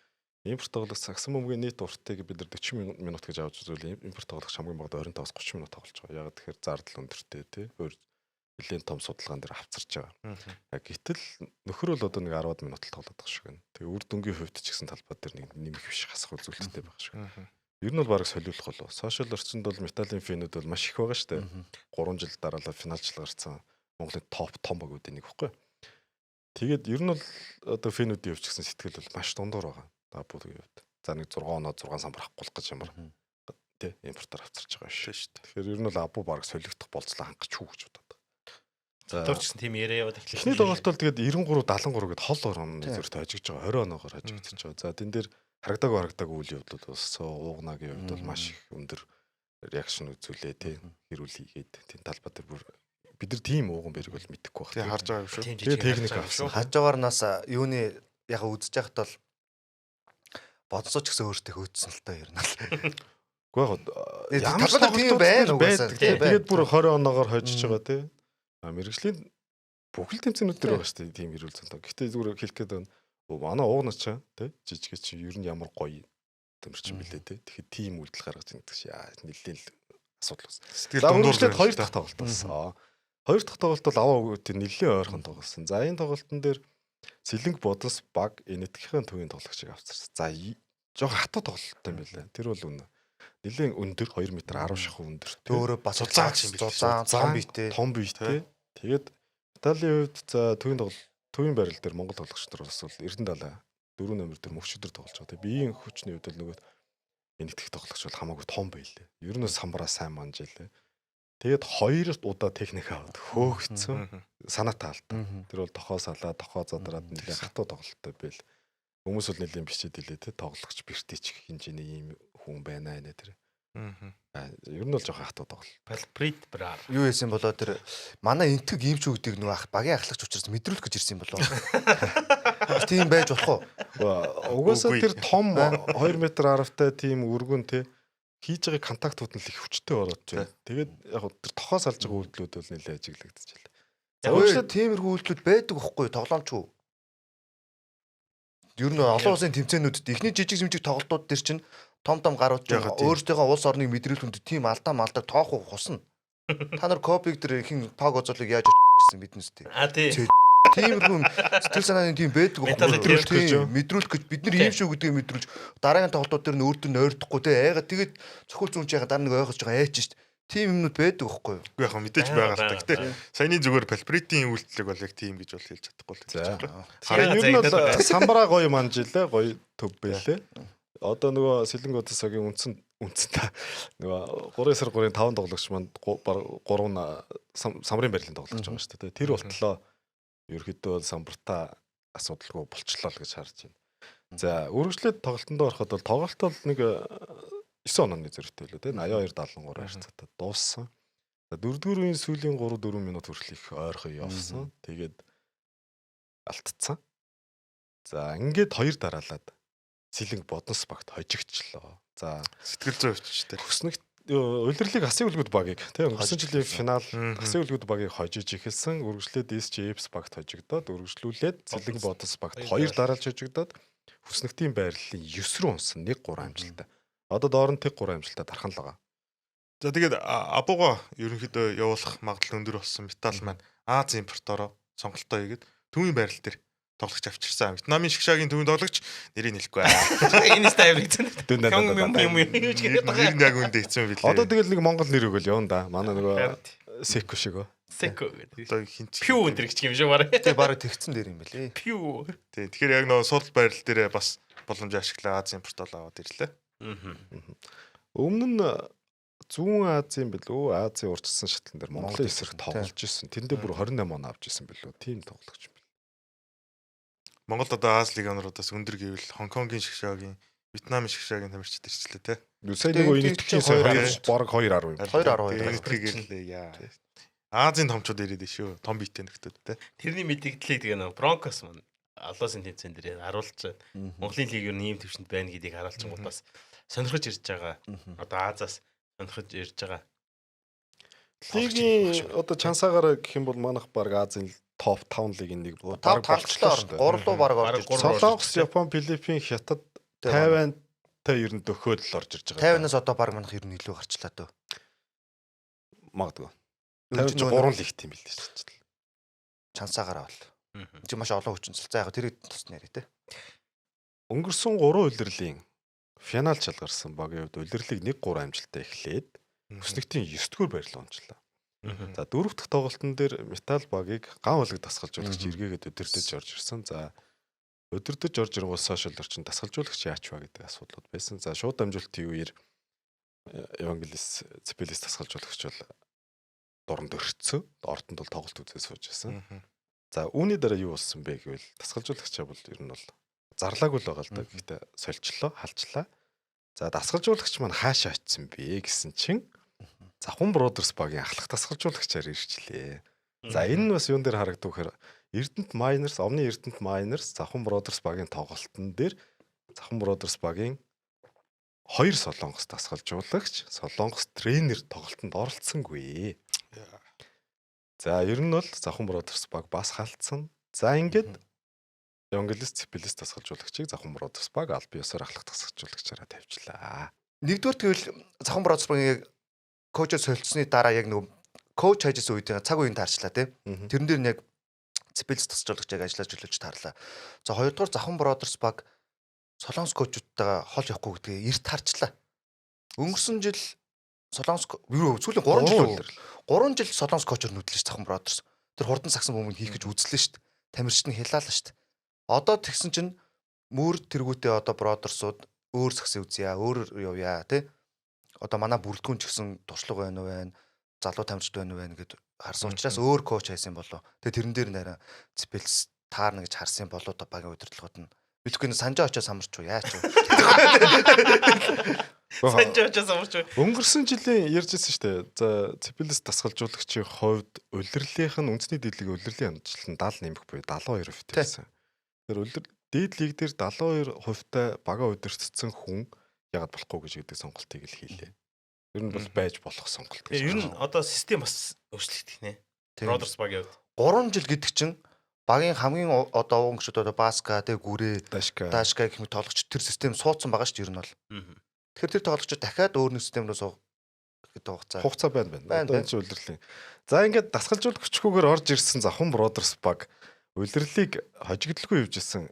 Импорт тоглох максимумгийн нийт уртыг бид нар 40 минут гэж авч үзвэл импорт тоглох хамгийн бага 25-30 минут тоглож байгаа. Яг тэгэхээр зардал өндөртэй тий. Өөр нэлийн том судалгаан дээр авцарч байгаа. Гэтэл нөхөр бол одоо нэг 10 минут л тоглоод байгаа шиг байна. Тэгээ үр дүнгийн хувьд ч гэсэн талбай дээр нэг нэмэх биш хасах үзүүлэлттэй байгаа шиг. Ер нь бол бараг солиулах болов. Сошиал орчинд бол металлын финүүд бол маш их байгаа шүү дээ. 3 жил дараалал финалчлал гарцсан Монголын топ том багуудын нэг байхгүй. Тэгээд ер нь бол одоо финүүдийн хувьд ч гэсэн сэтгэл бол маш дундуур байгаа. Абугийн хувьд. За нэг 6 оноо 6 самбар авахгүй гэж ямар тий импортоор авчирч байгаа шүү дээ. Тэгэхээр ер нь бол Абу бараг солигдох болцлоо хангах ч үү гэж бодоод. За төрчсөн тийм яриа яваад эхлэв. Эхний тоглолт бол тэгээд 93 73 гэд хол орон зүрт хожигдж байгаа 20 оноогоор хожигдчихж байгаа. За тэн дээр харагдаагүй үйл явдал бас уугнагийн хувьд бол маш их өндөр реакшн үзүүлээ тий хэрүүл хийгээд тийм талбай дээр бүр бид нар тийм ууган бариг бол мэдэхгүй байна. Тий харж байгаа юм шүү. Тэгээд техник авсан. Хаж байгаагаар нас юуны яг үзэж яхад бол бодсооч гэсэн өөртөө хөөцсөн л та ер нь л. Гэхдээ ямар ч тийм байна угаасаа. Тэгээд бүр 20 оноогоор хожиж байгаа тий. Мэргэжлийн бүх л тэмцээнүүд дээр байгаа шүү дээ тийм эрүүл зэнтэй. Гэхдээ зүгээр хэлэх гээд байна. Манай уугнаа ч тий жижиг чи ер нь ямар гоё тэмэрч юм бэлээ тий. Тэгэхээр тийм үйлдэл гаргаж байгаа гэсэн яа нэлээд л асуудал байна. Сэтгэл дундуур хоёр дахь тоглолт болсон. Хоёр дахь тоглолт бол аваа өгөөд нэлээд ойрхон тоглосон. За энэ тоглолтын дээр Сэлэнг Бодос баг энэтхийн төвийн тоглогчийг авчирсан. За жоохон хатуу тоглолттой юм байлаа. Тэр бол үнэ. Нэлээд өндөр 2 м 10 шахуу өндөр. Төөрөө бас зузаан том биетэй. Тэгээд Италийн хувьд за төвийн барил дээр Монгол тоглогч нар бас бол Эрдэнэ 4 номер дээр мөвчдөр тоглож байгаа. Тэгээд биеийн хүчний хувьд л нөгөө энэтхэх тоглогч бол хамаагүй том байлээ. Ер нь самбараа сайн манжилээ. Тэгээд 2 удаа техник аваад хөөгцсөн. Санаа таалта. Тэр бол тохоо салаа, тохоо задраад нэлээд хатуу тоглолттой байл. Хүмүүс бол нэлээд бичээд илээ те тоглогч бэртээч хинжээний ийм хүн байна нэ тэр. Ер нь бол жоохон хатуу тоглол. Палприт бра. Юу яасан болоо тэр манай энтэг ийм ч үгдэг нөгөө ах багийн ахлагч учраас мэдрүүлэх гэж ирсэн болоо. Тийм байж болох уу? Угаасаа тэр том 2 м 10-тай тийм өргөн те хийж байгаа контактууд нь л их хүчтэй ороод байна. Тэгээд яг тэр тохоо салж байгаа үйлдэлүүд бол нэлээд ажиглагдчихлаа. За өөрөөсөө тиймэрхүү үйлдэлүүд байдаг байхгүй тоглоомч уу? Ер нь олон улсын тэмцээнүүдэд эхний жижиг тоглолтууд дээр чинь том гарууд чинь өөрсдийнхөө улс орныг мэдрүүлэхэд тийм алдаа малдаг тоохгүй хусна. Та нар копиг дээр ихэнх паг оцоолыг яаж гэсэн биднээс тий. Тий. Тиймэрхүү сэтгэл санааны тийм байдаг мэдрүүлэх гэж бид нар ийм шүү гэдгийг мэдрүүлж дараагийн тоглолтууд дээр нь өөртөө нойрдохгүй те айгаа тэгээд цохол зүүн чи яга дараа нэг ойлгож байгаа ээч шүү дээ. Тийм юмнууд байдаг байхгүй юу? Үгүй яг мэдээж байгаа л та. Гэтэ саяны зүгээр палпритийн үйлдэлэг бол яг тийм гэж бол хэлж чадахгүй л гэж байна. Ер нь бол самбараа гоё манжилээ, гоё төв байлээ. Одоо нөгөө Сэлэнг Бодосогийн үндсэн нөгөө 3 сар 3-ын 5 тоглогч манд 3 самрын барилын тоглогч байгаа шүү дээ. Тэр болтлоо ерөөхдөө самбартаа асуудалгүй болчлоо л гэж харж байна. За үргэлжлээд тоглолтонд ороход бол тоглолт бол нэг 9 онооны зэрэгтэй лөө те 82-73 харьцаатай дууссан. За 4-р үеийн сүүлийн 3-4 минут хүртэл их ойрхон явсан. Тэгээд алдцсан. За ингээд 2 дараалаад Сэлэнг Бодос багт хожигдчихлоо. За сэтгэл зүй өвчтэй. Хүснэгт улирлыг асын үлгүүд багийг тийм өнгөрсөн жилийн финал асын үлгүүд багийг хожиж эхэлсэн. Үргэлжлээд SJFs багт хожигдоод үргэлжлүүлээд Сэлэнг Бодос багт 2 дараалж хожигдоод хүснэгтийн байрлалын 9 рүү унсан 1-3 амжилттай. Одоо доор нь тэг 3 амжилттай дархан л байгаа. За тэгээд Абуга ерөнхийдөө явуулах магадлал өндөр болсон металл маань Аз импортороо сонголтоо хийгээд төвийн байрал дээр тоглогч авчирсан. Вьетнамын шгшаагийн төвийн тоглогч нэрийг хэлэхгүй. Энэ стайл хийсэн. Нэр яг үндэ хийсэн билээ. Одоо тэгэл нэг монгол нэр өгөл явна да. Манай нөгөө Секо шиг. Секо гэдэг. Одоо хинч. Пью энэ гэх юм шиг бараг. Тэгээ бараг тэгцэн дээр юм билээ. Пью. Тий. Тэгэхээр яг нөгөө судал байрал дээр бас боломж ашиглаа Аз импортол аваад ирлээ. Өмнө нь Зүүн Азийн билүү Азийн урьдчилсан шатлан дээр Монголын эсрэг тоглож исэн. Тэндээ бүр 28 он авч исэн билүү. Тим тоглогч юм бил. Монголд одоо Аз лигануудаас өндөр гэвэл Хонконгийн шгшаагийн, Вьетнамын шгшаагийн тамирчид ирчлээ те. Сайн нэг үе нийтлэхээс баг 2.10 юм. 2.12 гэлээ яа. Азийн томчууд ирээд шүү. Том биетэй нөхдөд те. Тэрний мэдээллийг тэгээ нэг Бронкос маань Алуусын тэмцээн дээр харуулж Монголын лиг юу нэм төвшөнд байна гэдгийг харуулсан гол бас сонирхож ирж байгаа. Одоо Азаас сонирхож ирж байгаа. Лигийн одоо чансаагаар гэх юм бол манайх баг Азийн топ 5 лигийн нэг баг 5-члаа 3 руу баг орж ирж байгаа. Солонгос, Япон, Филиппин, Хятад, Тайвантай ер нь дөхөөл л орж ирж байгаа. Тайванаас одоо баг манайх ер нь илүү гарчлаа дөө. Магадгүй. Тайван ч 3 лигт юм билээ шүү дээ. Чансаагаараа бол. Чи маш олон хүчин цэл. За яг тэрийг тусна яриа те. Өнгөрсөн 3 улирлийн финал шалгарсан багийн хувьд улирлыг 1-3 амжилттай эхлээд өснөгтийн 9 дугаар байрлал онцлоо. За 4 дахь тоглолтын дээр металл багийг ган улаг дасгалжуулагч эргээгээд өдөрдөж орж ирсэн. За өдөрдөж орж ирэнгүүт сошиал орчин дасгалжуулагч яач ба гэдэг асуудлууд байсан. За шууд амжилтын үеэр Евангелис Цепелис дасгалжуулагч бол дуранд өрцсөн. Ордонд бол тоглолт үзээ сууж байсан. За үүний дараа юу болсон бэ гэвэл дасгалжуулагчаа бол ер нь бол зарлаагүй л байгаа л да. Гэхдээ сольчлоо, халчлаа. За дасгалжуулагч маань хаашаа очисон бэ гэсэн чинь Завхан Brothers багийн ахлах дасгалжуулагчаар ирчлээ. За энэ нь бас юун дээр харагдав гэхээр Эрдэнэт Miners, Omni Эрдэнэт Miners Завхан Brothers багийн тоглолтын дээр Завхан Brothers багийн 2 солонгос дасгалжуулагч, солонгос тренер тоглолтод оролцсонгүй. За ер нь бол Завхан Brothers баг бас халтсан. За ингээд Евангелис Цепелис дасгалжуулагчийг Завхан Brothers баг аль биесээр ахлах дасгалжуулагчаараа тавьчлаа. Нэгдүгээр тэгвэл Завхан Brothers багийн коучоо солилцсны дараа яг нөгөө коуч хайжсэн үед цаг үеийн таарчлаа тий. Тэрэн дээр нь яг Цепелис дасгалжуулагчийг ажиллаж төлөвлөж таарлаа. За хоёрдугаар Завхан Brothers баг солонгос коучуудтайгаа хол явахгүй гэдгээ эрт харчлаа. Өнгөрсөн жил солонгос сүүлийн 3 жил 3 жил солонгос коучор нүдлээ Завхан Brothers. Тэр хурдан сагсан бөмбөг хийх гэж үзлээ шүү дээ. Тамирчид нь хялаалаа шүү дээ. Одоо тэгсэн чинь мөр тэргүүтээ одоо Brothers-ууд өөр сагсан үзье, өөр явъя тий. Одоо манай бүрэлдэхүүн ч гэсэн туршлага байна уу вэ? Залуу тамирчид байна уу вэ гэд харсан учраас өөр коуч хайсан болов. Тэгээ тэрэн дээр нэрэ Цепелис таарна гэж харсан болоо та багийн удирдлагууд нь бэлтгэн санжаа очоо самарч уу яач вэ? Санжаа очоо самарч уу. Өнгөрсөн жилийн ярьжсэн шүү дээ. За Цепелис дасгалжуулагчийн хувьд улирлынх нь үндэсний дээдлийг улирлын амжилт нь 70 нэмэх буюу 72% байсан. Тэр дээд лиг дээр 72% багаа удирдсан хүн ягаад болохгүй гэж гэдэг сонголтыг л хийлээ. Ер нь бол байж болох сонголт гэж. Ер нь одоо систем бас өөрчлөгдөх нэ. Brothers багийн3 хувьд жил гэдэг чинь багийн хамгийн одоо өнгөчд одоо Баска тэг гүрээ Дашка гэх мэт тоглогч тэр систем суудсан байгаа шүү дээ ер нь бол. Тэгэхээр тэр тоглогчид дахиад өөр нэг систем рүү суух гэдэг хугацаа байна. Одоо энэ чинь улирлын. За ингээд дасгалжуулагчгүйгээр орж ирсэн Завхан Brothers баг улирлыг хожигдлгүй явж исэн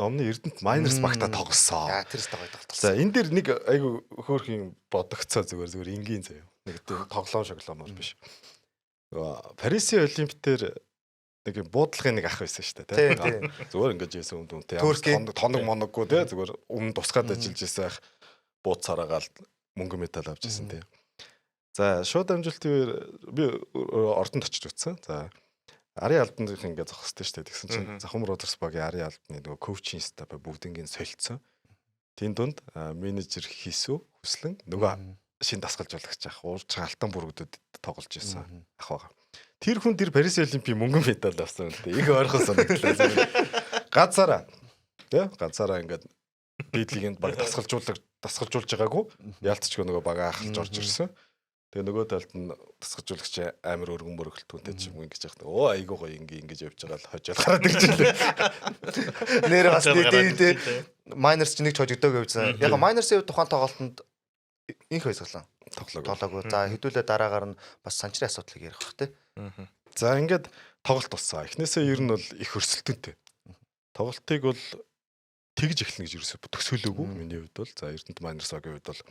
Omni Эрдэнэт Miners багтаа тоглосон. Тэрс тоглолт. За энэ дэр нэг айгу хөөрхийн бодогцоо зүгээр энгийн заяа. Нэг тийм тоглоом шоглоомор биш. Парисын Олимпиадээр нэг буудлагын нэг ах байсан шүү дээ тий. Зүгээр ингэж яасан юм дүнтэй. Тоног моноггүй тий. Зүгээр өмнө тусгаад ажиллаж исэн ах бууд цараагаал мөнгө медаль авч исэн тий. За шууд амжилтын үеэр би ордонд очиж үзсэн. За Ари албанд ингэ зогссон шүү дээ. Тэгсэн чинь Завхан Brothers багийн Ари албаны нөгөө коучинг стаф бүгднийг солилцсон. Тийн дунд менежер хийсүү хүслэн нөгөө шин дасгалжуулагч ах уурч алтан бүрэгдэд тоглож исэн ах байгаа. Тэр хүн тэр Парис Олимпийн мөнгөн медаль авсан л дээ. Их ойрхон санагдлаа. Ганцаараа ингээд дээдлигэнд баг дасгалжуулж байгаагүй. Яалтчгүй нөгөө бага ахалж орж ирсэн. Тэгээ нөгөө талд нь дасгалжуулагч амар өргөн мөргөлтүүнтэй ч юм ингэж яхад айгуу гоё ингэж явж байгаа л хожоод гараад ирж байлаа. Нэр бас дээд Miners ч нэг ч хожигдоог явьсан. Яг Miners-ийн тухайн тоглолтод Инх баясгалан. тоглоог. За хэдүүлээ дараагаар нь бас санчрын асуудлыг ярих бах тий. За ингээд тоглолт болсон. Эхнээсээ ер нь бол их өрсөлдөнтэй. Тоглолтыг бол тэгж эхлэнэ гэж ерөөсөө төсөөлөөгүй. Миний хувьд бол за Эрдэнэт Майнерсагийн хувьд бол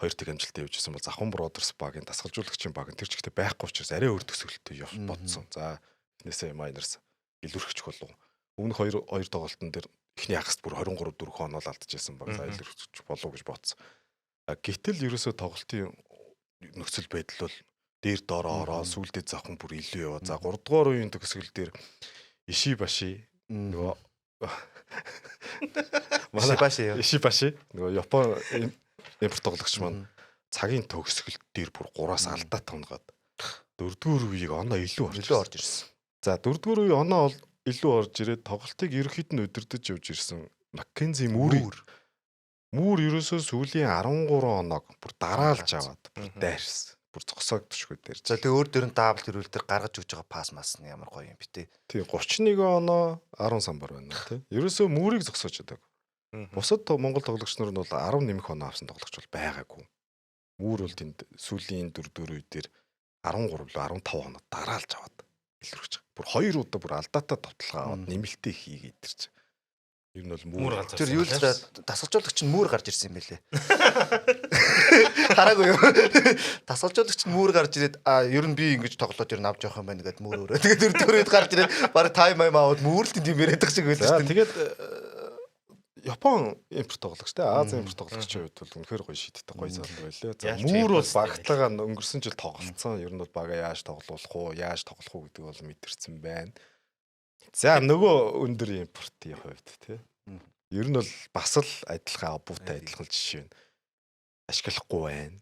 2-1 амжилттай явж байсан бол Завхан Бродерс багийн дасгалжуулагчийн баг нь тэр чигтээ байхгүй учраас арай өөр төсөөлтөй бодсон. За эхнээсээ Майнерс илүүрхэж болов. Өмнөх 2 тоглолтын дээр эхний хагаст бүр 23-4 хоонол алдчихсан баг. За илүүрхэж болов гэж бодсон. Гэтэл ерөөсөө тоглолтын нөхцөл байдал бол дээр доороо ороо сүулдэ завхан бүр илүү яваа. За 3 дугаар үеийн төгсгөл дээр Ишибаши нөгөө Ишибаши нөгөө Япон импорт тоглогч маань цагийн төгсгөл дээр бүр 3-аас алдаа тонгаад 4-р үеийг оноо илүү орж ирсэн. За 4-р үе оноо илүү орж ирээд тоглолтыг ерөөхдөө нь өдөрдөж явж ирсэн Маккензи Муур ерөөсөө сүүлийн 13 оноог бүр дараалж аваад бүр дайрсан. Бүр зогсоогдчихгүй дээр. За тэгээ өөр дөр нь даабл төрүүл дээр гаргаж өгж байгаа пас мас нь ямар гоё юм бэ те. Тий 31 оноо 10 самбар байна тий. Ерөөсөө Муурыг зогсоож байдаг. Бусад Монгол тоглогч нар нь бол 10 нэмэх оноо авсан тоглогч бол байгаагүй. Муур бол тэнд сүүлийн 4 үе дээр 13 15 оноо дараалж аваад илэрхэж байгаа. Бүр 2 удаа бүр алдаатай товтлоо аваад нэмэлтээ хийгээд ирж. Ер нь бол Муур галзуу. Тэр юу л дасгалжуулагч нь Муур гарч ирсэн юм байлээ. Хараагүй юу? Дасгалжуулагч нь Муур гарч ирээд ер нь би ингэж тоглоод ер нь авч явах юм байна гэдэг Муур өөрөө. Тэгээд дөрөвд гарч ирээд баг тайм аваад Муур л тийм яриад байгаа шиг байлаа шүү дээ. Тэгээд Япон импорт тоглогч те Ази импорт тоглогчийн хувьд бол үнэхээр гоё шийдтэй гоё залуу байлаа. За Муур бол багтайгаа өнгөрсөн жил тоглолцсон. Ер нь бол бага яаж тоглох уу гэдэг бол мэдэрсэн байна. За нөгөө өндөр импортын хувьд тий. Ер нь бол бас л адилхан абуутай адилхан жишээ нь ашиглахгүй байна.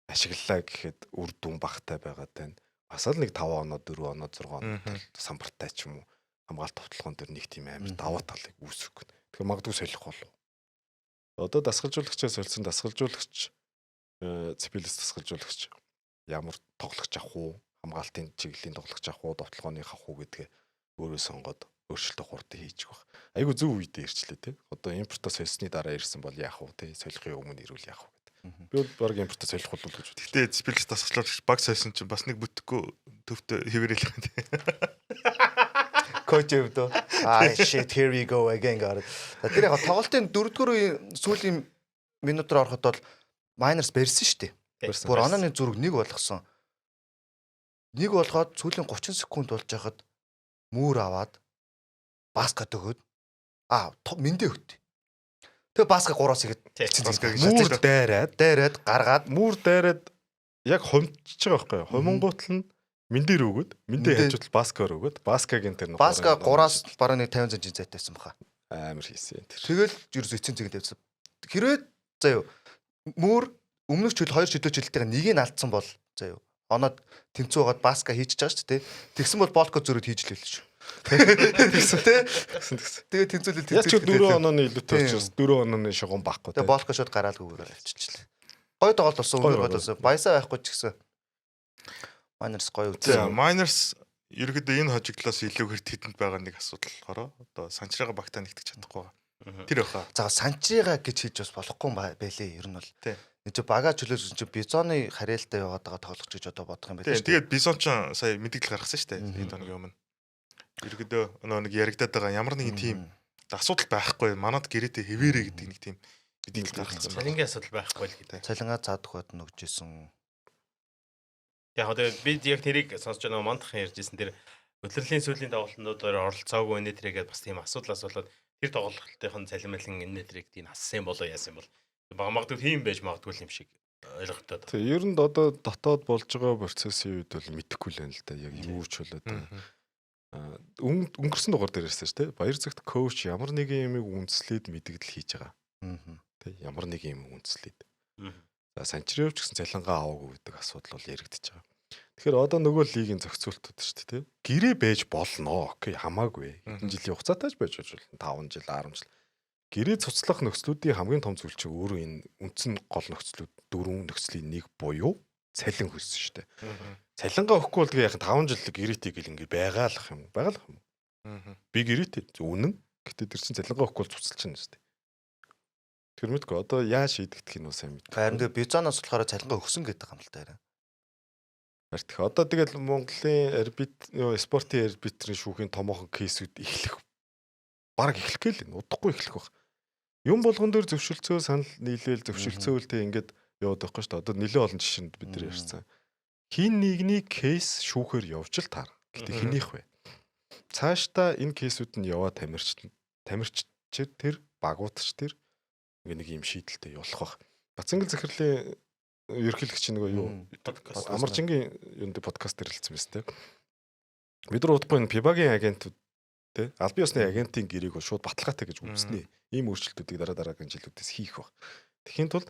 Ашиглалаа гэхэд үр дүн багтай байгаад байна. Бас л нэг 5 оноо 4 оноо 6 оноо самбартай ч юм уу хамгаалт товтлогон дээр нэг тийм амар даваа талыг үүсгэх. Тэгэхээр магадгүй солих болов. Одоо дасгалжуулагчаас солисон дасгалжуулагч цивилист дасгалжуулагч ямар тоглогч авах уу? Хамгаалтын чиглэлийн тоглогч авах уу? Товтлогооны авах уу гэдгээ өөрөө сонгоод өөрчлөлтөө хурдан хийж байгаа. Айгу зөв үедээ ирчлээ те. Одоо импортоос солисны дараа ирсэн бол яах вэ те? Солихын өмнө ирүүл яах вэ гэдэг. Би бол баг импортоос солих болов гэж боддог. Гэтэ цивилист дасгалжуулагч баг сойсон чинь бас нэг бүтэхгүй төвтө хэвэрэл байгаа те. Коуч өвдөө. Shit here we go again гар. Тэр яг тоглолтын 4-р үеийн сүүлийн минутаар ороход бол Майнерс барьсан шүү дээ. Бүр онооны зүрэг нэг болгосон. Нэг болгоод сүүлийн 30 секунд болж байхад Муур аваад баскет өгөөд мэндэ өгт. Тэгээ баскет 3-аас ихэд Муур дайраад гаргаад Муур дайраад яг хомчиж байгаа байхгүй юу? Хомонгуутл нь мэндээр өгөөд мэндээ хажууд баскаар өгөөд баскагийн тэр баска 3-аас бараг нэг 50 см зайтайсан баха. Амар хийсэн тэр. Тэгэл ерөөс эцэн цэгэд явсан. Хэрвээ заяа Муур өмнөх жил 2 шидүүжилтэйгээ нэг нь алдсан бол заяа оноод тэнцүү байгаад баска хийчихэж байгаа шүү дээ. Тэгсэн бол болко зөрөд хийж лээ шүү. Тэгсэн тий. Тэгээ тэнцүүлэл яг ч 4 онооны илүүтэй учраас 4 онооны шугам багхгүй. Тэгээ болко шууд гараалгүйгээр авчихчихлээ. Гой тоглолт болсон, өндөр гой болсон. Баясаа байхгүй ч гэсэн Майнерс гоё үзсэн. Майнерс ерөөдөө энэ хожигдлоос илүүгээр тэдэнд байгаа нэг асуудал болохоор одоо санчрага багтаа нэгтгэж чадахгүй байгаа. Тэр баха. За санчрага гэж хийж бас болохгүй байлээ. Ер нь бол. Нэг бага чөлөөс чи Бизоны харьяалтай яваад байгаа тоглогч гэж одоо бодох юм байна шүү дээ. Тэгээд Бизон ч сая мэдээлэл гаргасан шүү дээ. Энэ хоногийн өмнө. Ерөөдөө нэг яригадаад байгаа ямар нэгэн тим асуудал байхгүй. Манад гэрээтэй хэвээрээ гэдэг нэг тим мэдээлэл гаргасан. Цалингийн асуудал байхгүй л гэдэг. Цалингаа цаадах бод нөгжсэн. Яг одоо бид яг тэрийг сонсож байгаа мандахын ярьжсэн тэр өдөрлийн сүүлийн тоглолтуудаар оролцоогүй нэтрэгээд бас тийм асуудал асуулаад тэр тоглолтын цалин нэтрийг тийм ассан болоо яасан бол магадгүй тийм байж магадгүй юм шиг ойлгогдоод. Тэг ер нь одоо дотоод болж байгаа процессын үед бол мэдэхгүй л байна л да. Яг юу ч болоод байгаа. Өнгөрсөн дугаар дээр ярьсан шүү дээ. Баяр цагт коуч ямар нэгэн юмыг үндэслээд мэдгдэл хийж байгаа. Тэг ямар нэгэн юм үндэслээд. За санчрын ч гэсэн цалингаа аваагүй гэдэг асуудал бол яригдчихэж байгаа. Тэгэхээр одоо нөгөө лигийн зохицуултууд шүү дээ. Гэрээ байж болно. Окей, хамаагүй. Хэдэн жилийн хугацаатай ч байж болно. 5 жил, 10 жил. Гэрээ цуцлах нөхцлүүдийн хамгийн том зүйл чинь өөрөө энэ үндсэн гол нөхцлүүд 4 нөхцөлийн нэг буюу цалин хөлсөн шүү дээ. Цалингаа өгөхгүй бол яг 5 жил гэрээтэй гэл ингэ байгаалах юм. Байгаалах юм. Би гэрээтэй үнэн. Гэтэ тэр чинь цалингаа өгөхгүй бол цуцлж чинь шүү дээ. Тэр мэдгүй одоо яаж шийдэгдэх нь сайн мэдгүй. Харин тэгээ Бизоноос болохоор цалингаа өгсөн гэдэг юм л да. Арт. Одоо тэгэл Монголын спортын арбитрийн шүүхийн томоохон кейсүүд эхлэх баг эхлэх гээл удахгүй эхлэх баг. Юм болгон дээр зөвшөлтсөө санал нийлээл зөвшөлтсөөлтэй ингээд яваад байхгүй шүү дээ. Одоо нэлээд олон жишээнд бид нар ярьсан. Хин нэгний кейс шүүхээр явж л таар. Гэтэ хинийх вэ? Цаашдаа энэ кейсүүд нь яваа тамирч тэр багуудч тэр нэг юм шийдэлтэй явуулах баг. Бацангал захирлын ерхийлэгч нөгөө юу Амаржингийн юунд подкаст ирэлцсэн биз дээ. Бид нар удахгүй энэ Пибагийн агентууд те албан ёсны агентийн гэрээг бол шууд баталгаатай гэж үзснэ. Ийм өөрчлөлтүүдийг дараагийн жилүүдээс хийх баг. Тэхийн тулд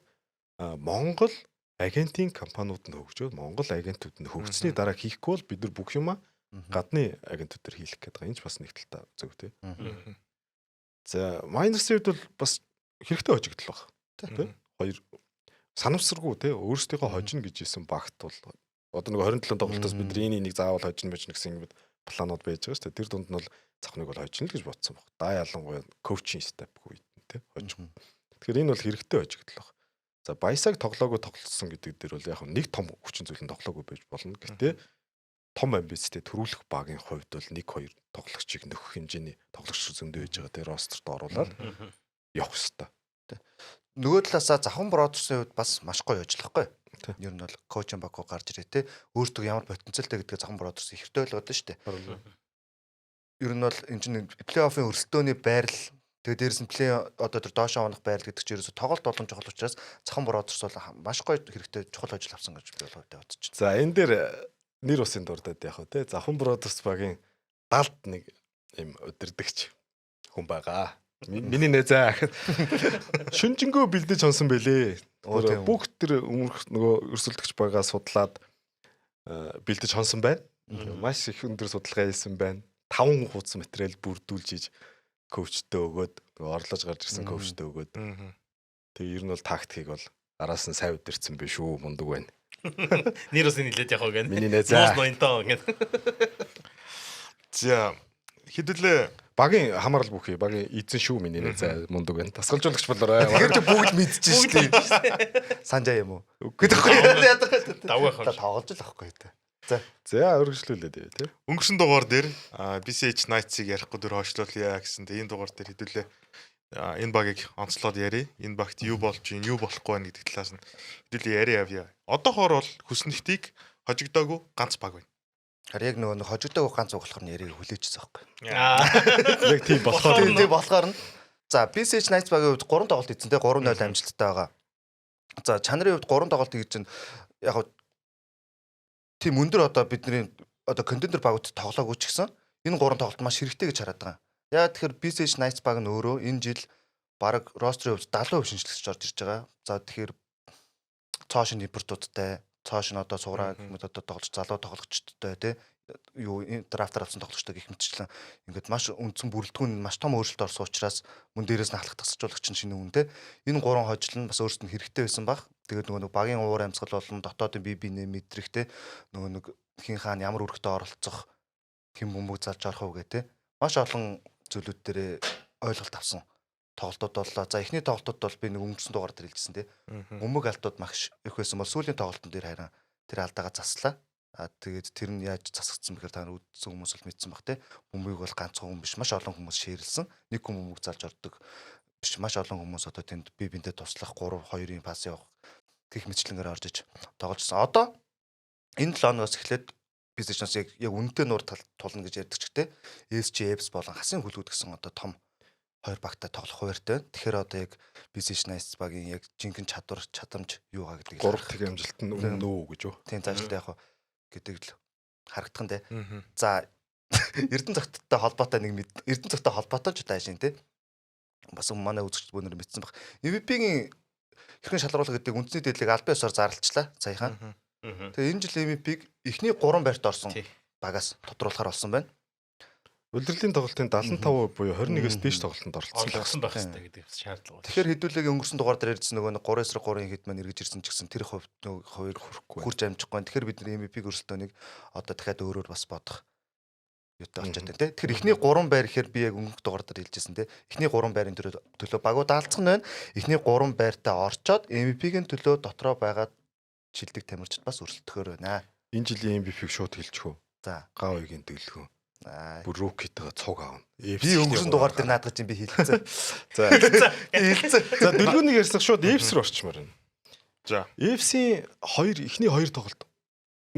Монгол агентийн компаниуд нь хөгжөөд Монгол агентууд нь хөгжсөний дараа хийхгүй бол бид нар бүх юмаа гадны агентуудаар хийх гэдэг. Энэ ч бас нэг талтай зөв те. За майнерсын хувьд бол бас хэрэгтэй хожигдол баг. Тэ? Хоёр санамсаргүй те өөрсдийнхөө хожино гэж хэлсэн багт бол одоо нэг 27 тоглолтоос бид энийг заавал хожино байж гэсэн юм планууд байж байгаа шүү дээ. Тэр дунд нь бол цахныг бол хожино л гэж бодсон баг. Да ялангуяа коучинг степ үед те хожих. Тэгэхээр энэ бол хэрэгтэй хожигдол баг. За баясаг тоглоогоо тоглосон гэдэг дээр бол яг нэг том хүчин зүйлэн тоглоогоо байж болно. Гэхдээ том амбицтэй төрүүлэх багийн хувьд бол 1-2 тоглогчийг нөхөх хэмжээний тоглогч зөндөө байж байгаа те ростерт оруулаад явах хэрэгтэй. Нөгөө талаасаа Завхан Бродерсын хувьд бас маш гоё ажиллахгүй. Ер нь бол коучинг баг гарч ирээ те өөртөө ямар потенциалтай гэдгийг Завхан Бродерс ихтэй ойлгоод шүү дээ. Ер нь бол энэ чинь плей-оффын өрсөлдөөний байрал тэгээ дээрээс нь плей одоо тэр доошоо унах байрал гэдэг чинь ерөөсө тоглолт олон чухал учраас Завхан Бродерс бол маш гоё хэрэгтэй чухал ажил авсан гэж би бол бодож байна. За энэ дээр нэр усын дурдаад яг хөө те Завхан Бродерс багийн далд нэг юм өдөрдөгч хүн байгаа. Миний нээзээ шүнжэнгөө бэлдэж сонсон бэлээ. Бүх тэр өмнөх нөгөө өрсөлдөгч байгаа судлаад бэлдэж сонсон байна. Маш их өндөр судалгаа хийсэн байна. 5 хуудас материал бүрдүүлж хийж коучтой өгөөд орлож гарч ирсэн коучтой өгөөд. Тэгээ ер нь бол тактикийг бол араас нь сайн удирцсан бэ шүү мундаг байна. Нэр усын нилээд явах гэнэ. Миний нээзээ. За хэдүүлээ багийн хамаарал бүхий багийн эзэн шүү миний нээзээ мундаг байна. Тасгалжуулагч болоорой. Тэгэхээр чи бүгд мэдчихэж шүү дээ. Санжаа юм уу? Үгүй дээ. Давгах тоглож л ахгүй дээ. За өргөжлүүлээ тий. Өнгөрсөн дугаар дээр BCH Knights-ыг ярихгүй дөр хойшлуулъя гэсэнтэй энэ дугаар дээр хэдүүлээ энэ багийг онцлоод ярив. Энэ багт юу болж ийн, юу болохгүй байна гэдэг талаас нь хэдүүлээ яриа авъя. Одоохоор бол хүснэгтийг хожигдоогүй ганц баг байна. Яг нөгөө хожигдоогүй ганц болохоор нь яриг хүлээчихсэн байхгүй. Яг тийм болохоор нь за BCH Knights багийн хувьд 3 тоглолт хийсэн те 3-0 амжилттай байгаа. За чанарын хувьд 3 тоглолт хийж чинь яг тийм өндөр одоо бидний одоо контендер багууд тоглоагүй ч гэсэн энэ 3 тоглолт маш хэрэгтэй гэж хараад байгаа. Яа тэгэхээр BCH Knights баг нь өөрөө энэ жил баг ростерын хувьд 70% шинжилгэж орж ирж байгаа. За тэгэхээр цоошин импортуудтай цааш нь одоо суураа гэмэд одоо тоглож залуу тоглогчдтой тий юу драфтаар авсан тоглогчтой гэх мэтчлэн ингээд маш үндсэн бүрэлдэхүүн маш том өөрчлөлт орсон учраас мөн дээрээс нь халах тасалжуулагч нь шинэ үнэтэй энэ 3 хожил нь бас өөрсдөд нь хэрэгтэй байсан баг. Тэгээд нөгөө багийн уур амьсгал болон дотоодын бие биенээ мэдрэх тий нөгөө нэг хин хаан ямар үргэлтэй оролцох хэм бөмбөг залж орох уу гэх тий маш олон зүйлүүд дээр ойлголт авсан тоглолтууд боллоо. За эхний тоглолтууд бол би нэг өнгөрсөн дугаар дээр хэлжсэн тий. Бөмбөг алдууд маш их байсан бол сүүлийн тоглолтын дээр харин тэр алдаага заслаа. Тэгээд тэр нь яаж засагдсан бэхээр та нар үзсэн хүмүүс бол мэдсэн баг тий. Бөмбөгийг бол ганцхан хүн биш маш олон хүмүүс шеэрлсэн. Нэг хүн бөмбөг залж ордог биш маш олон хүмүүс одоо тэнд бие биентэй туслах 3-2-ын пас явах гэх мэтлэнгээр орж иж тогложсон. Одоо энэ 7 оноос эхлээд бизнес яг үнэтэй нуур тулна гэж ярьдаг ч гэдэг. SGFs болон хасын хүлгүүд гэсэн одоо том 2 багтай тоглох хуваартай. Тэгэхээр одоо яг BCH Knights багийн яг жинхэнэ чадамж юугаа гэдгийг 3 тэг амжилт нь үнэн үү гэж юу. Тийм заашлаа яг гэдэг л харагдах нь те. За Эрдэнэ цогттой холбоотой нэг Эрдэнэ цогтой холбоотой ч таашин те. Бас манай үзэгч бүнээр мэдсэн баг. MVP-гийн хэрхэн шалруулах гэдэг үндэсний дэдлийг албан ёсоор зарлалчлаа саяхан. Тэгээ энэ жил MVP-г эхний 3 байрт орсон багаас тодруулахаар болсон байна. Улирлын тоглолтын 75% буюу 21-с дээш тоглолтод оролцсон байх хэрэгтэй гэдэг шаардлага. Тэгэхээр хэдүүлээ өнгөрсөн дугаар дээр ярьсан нөгөө 3-3 хэд маань эргэж ирсэн ч гэсэн тэр хувьд нөгөө хоёр хурж амжихгүй. Тэгэхээр бид нар MVP-г өрсөлдөөнийг одоо дахиад өөрөөр бас бодох юутай очоод байна те. Тэгэхээр эхний 3 байр гэхээр би яг өнгөрөх дугаар дээр хэлжсэн те. Эхний 3 байрын төлөө багууд алдсан нь байна. Эхний 3 байртаа орчоод MVP-ийн төлөө дотроо байгаа шилдэг тамирчид бас өрсөлдөхөр байна. Энэ жилийн MVP-г шууд хэлчихв. За. Гавыгийн дэлгөө. Бүр рукитэйгээ цуг аавна. Би өнгөрсөн дугаар дээр наадах чинь би хэлцээ. За. Хэлцээ. За дэлгөөнийг ярьсах шууд EFS рүү орчмоор байна. За. EFS-ийн эхний 2 тоглолт.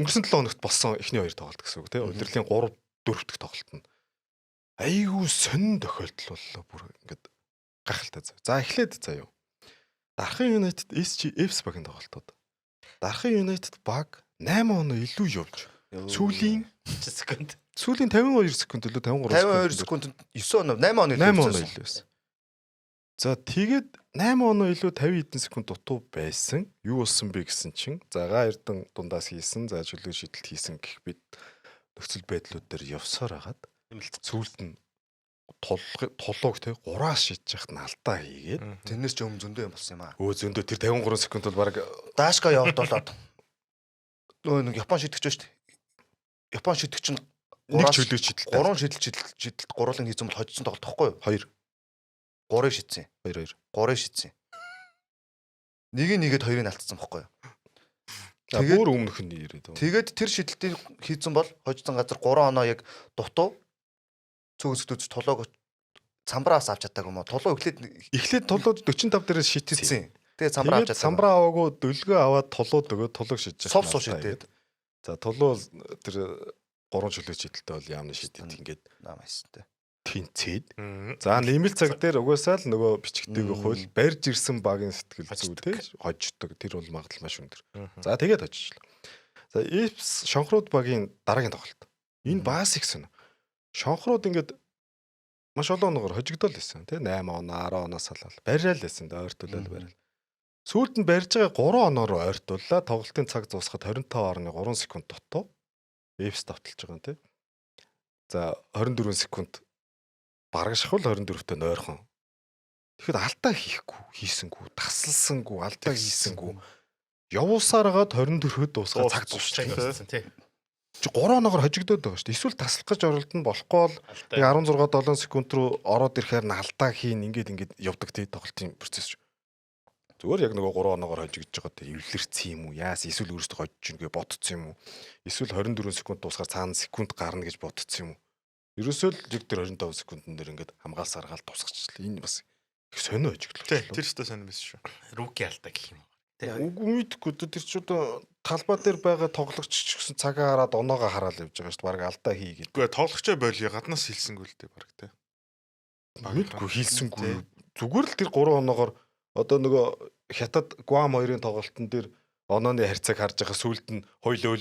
Өнгөрсөн 7 хоногт болсон эхний 2 тоглолт гэсэн үг тийм. Удирдлагын 3 4 дахь тоглолт нь. Айгүй сонин тохиолдол боллоо бүр ингээд гахалтай зав. За эхлээд заяа. Дархан United SG EFS багийн тоглолтууд. Дархан United баг 8 оноо илүү явж сүүлийн секунд. Сүүлийн 52 секунд илүү 53 секунд 9 оноо 8 оноо илүү байсан. За тэгээд 8 оноо илүү 50 хэдэн секунд дутуу байсан. Юу болсон бэ гэсэн чинь загаа эрдэн дундаас хийсэн, за чөлөө шийдэлт хийсэн гэх бид нөхцөл байдлууд дээр явсаар хагаад сүүлд нь тулууг те 3-аас шийдэж яхад нь алдаа хийгээд тэрнээс ч зөндөө юм болсон юм аа. Зөндөө тэр 53 секунд бол баг даашка явуулаад нэг Япон шидэгч шүү дээ. Япон шидэгч нь нэг чөлөө шидэлт 3 шидэлт гурван хийсэн бол хожсон тоглолт тохгүй юу? 2 3-ыг шидсэн. 2 3-ыг шидсэн. Нэгээд 2-ыг алдсан байхгүй юу? Тэгээд бүр өмнөх нь ирээд. Тэгээд тэр шидэлтийг хийсэн бол хожсон газар 3 оноо яг дутуу цөөхөсдөж толоог цамбраас авч чадаагүй юм уу? Толоо эхлээд толоод 45 дээрээс шидсэн. Тэгээд цамбраа авч чадаагүй. Цамбраа аваагүй дөлгөө аваад толоод өгөө толог шидэж. Сов шидээд. За толоо тэр 3 чөлөө шидэлтэй бол яамны шидэлт ингээд намайстай. Тэнцээд. За нэмэлт цаг дээр угаасаа л нөгөө бичгтэйг хууль барьж ирсэн багийн сэтгэл зүй те хождог. Тэр бол магадлал маш өндөр. За тэгээд хожижлаа. За EFS шонхрууд багийн дараагийн тоглолт. Энэ баасик сон. Шонхрууд ингээд маш олон оногоор хожигдол байсан те 8 оноо 10 оноос салал барьраал байсан да ойртуулаад барьраал. Сүүлд нь барьж байгаа 3 оноор ойртууллаа. Тоглолтын цаг дуусахад 25.3 секунд дутуу. EFS давталж байгаа юм те. За 24 секунд бараг шахвал 24-т нойрхон. Тэгэхэд алдаа хийсэнгүү, тасалсангүй, алдаа хийсэнгүү. Явуусаараад 24-д дуусгаад цаг дуусчихсан тий. Чи 3 оноогоор хожигдоод байгаа шүү дээ. Эсвэл таслах гэж оролдоно болохгүй бол 16-7 секунд руу ороод ирэхээр нь алдаа хийн ингээд явдаг тий тоглолтын процесс шүү. Зүгээр яг нөгөө 3 оноогоор хожигдож байгаа тий эвлэрсэн юм уу? Яас эсвэл өөрөөсөө хожиж гээ ботцсон юм уу? Эсвэл 24 секунд дуусгаар цаана секунд гарна гэж ботцсон юм уу? Ерөөсөө л жиг тэр 25 секундын дээр ингээд хамгаалсаар гаал тусгачихлаа. Энэ бас их сонио хожигдлоо. Тий, тэр ч сонио байсан шүү. Руки алдаа гэх юм. Үгүй мэдгүй тэр ч одоо талбай дээр байгаа тоглогч ч гэсэн цагаа хараад оноогоо хараад явж байгаа шүү дээ. Бараг алдаа хийгээд. Үгүй тоглогчоо боли гаднаас хилсэнгүй л дээ бараг тий. Мэдгүй хилсэнгүй. Зүгээр л тэр 3 оноогоор одоо нөгөө хятад Гуам 2-ын тоглолтын дээр онооны харьцааг харж байгаа сүүлд нь хоёлоо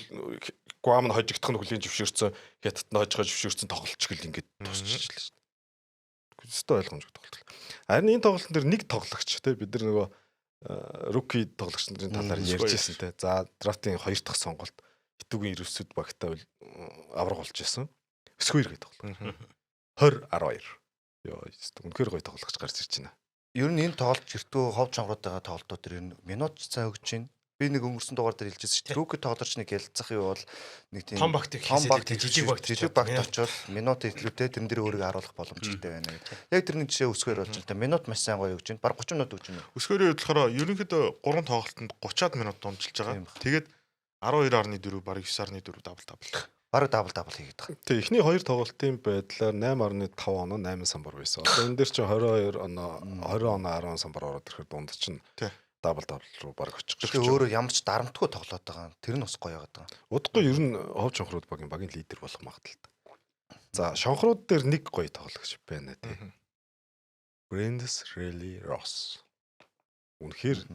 Гуам нь хожигдох нь хүлийн зөвшөөрсөн хятад нь хожихоо зөвшөөрсөн тоглолч гэл ингээд тусчихлаа шүү дээ. Өстой ойлгомжтой тоглолт. Харин энэ тоглолтын дээр нэг тоглогч те бид нар нөгөө руки тоглогч нарын талаар ярьж байсан те. За драфтын 2 дахь сонголт Итүгийн Ирвсүүд багтаа авраг болж байсан. Өсгөр гэдэг тоглолт. 20-12. Йоо, үнэхээр гоё тоглогч гарч ирж байна. Ер нь энэ тоглолт гэртөө хов чонгоротойгоо тоглолтууд төр энэ минут сайн өгч байна. Би нэг өнгөрсөн дугаар дээр хэлжсэн шүү дээ. Руки тоглогч нэг ялцах юу бол нэг тийм том багт жижиг багт очивол минут итлүүтэй тэрэн дээр өөрийгөө харуулах боломжтой байна. Яг тэрний жишээ өсгөр болж байна. Минут маш сайн гоё өгч байна. Бараг 30 минут өгч байна. Өсгөрийн болохоор ерөнхийдөө 3 тоглолтод 30-аад минут дундчилж байгаа. Тэгээд 12.4 бараг 9.4 дабл. Бараг дабл хийгээд байгаа. Тэг эхний 2 тоглолтын байдлаар 8.5 оноо 8 самбар байсан. Одоо энэ дээр чинь 22 оноо 20 оноо 10 самбар ороод ирэхээр дунд чинь дабл руу бараг очих. Тэгэхээр өөрөө ямар ч дарамтгүй тоглоод байгаа. Тэр нь бас гоё яагаад байгаа. Удахгүй ер нь хов шонхрууд багийн лидер болох магадaltaй. За шонхрууд дээр нэг гоё тоглогч байна тий. Brandis Really Ross. Үнэхээр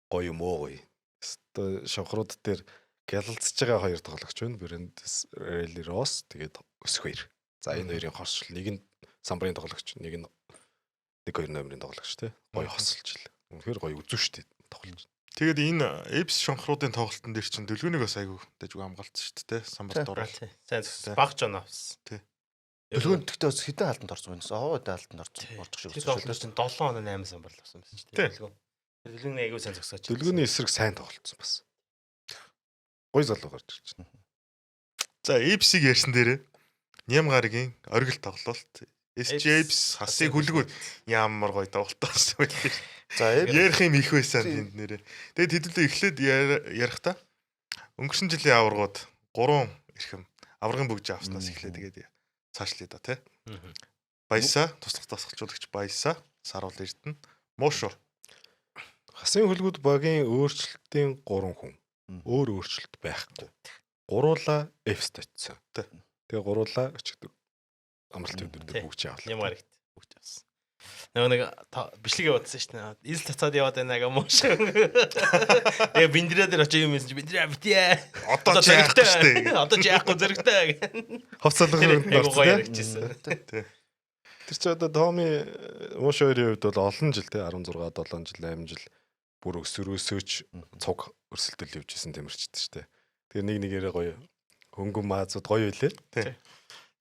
гоё юм уу гоё. Өстой шонхрууд дээр гялалцж байгаа 2 тоглогч байна. Brandis Really Ross тэгээд өсгөр. За энэ хоёрын хорсол нэг нь самбарын тоглогч, нэг нь 1-2 номерын тоглогч тий. Гоё хосолж ил. Үнэхээр гоё үзүү штэ тоглож. Тэгээд энэ EFS шонхруудын тоглолтын дээр чинь дэлгүүнийг бас айгүй дэжгүй хамгаалсан шүү дээ. Самбарт орол. Сайн багч оноо авсан. Тий. Дэлгүүн тэгтээ бас хэдэн хаалтанд орсон юм. Овоо хаалтанд орчих шиг болсон. 7 оноо 8 самбар л авсан байсан шүү дээ. Дэлгүүн айгүй сайн зогсооч. Дэлгүүний эсрэг сайн тоглолцсон бас. Гоё залуу гарч ирж байна. За EFS-ийг ярьсан дээрээ Нямгаригийн оргил тоглолт. SJs хасыг хүлгүүд ямар гоё тоглолтоос вэ. За ярих юм их байсан тэнд нэрээ. Тэгээд хэдүүлээ эхлээд ярихдаа өнгөрсөн жилийн аваргууд 3 эрхэм аваргын бүгж авснаас эхлээд тэгээд цаашлаа да тий. Баясаа туслах тасгалжуулагч Баясаа Саруул Эрдэнэ Мууш. Хасын хөлгүүд багийн өөрчлөлтийн 3 хүн. Өөр өөрчлөлт байхгүй. Гуруула F-ст очсон. Тэгээ гуруула өчигдөг. Амралтын өдөр дээр бүгч яваал. Ямар ихт бүгч авсан. Нэг бичлэг явуулсан шүү дээ. Ил тацаад яваад байна ага Мууш. Тэгээ биндрээ дээр очиж юм юмсэн чи биндрээ битээ. Одоо ч яахгүй шүү дээ. Одоо ч яахгүй зөрөгтэй. Хувцалгын орсон тийм. Тэр чи одоо Томи Мууш хоёрын хувьд бол олон жил те 16 7 жил 8 жил бүр өсөрөөсөөч цуг өрсөлдөл явж исэн тэмэрчтэй шүү дээ. Тэгээ нэг нэгээрээ гоё хөнгөн маазууд гоё үлээ.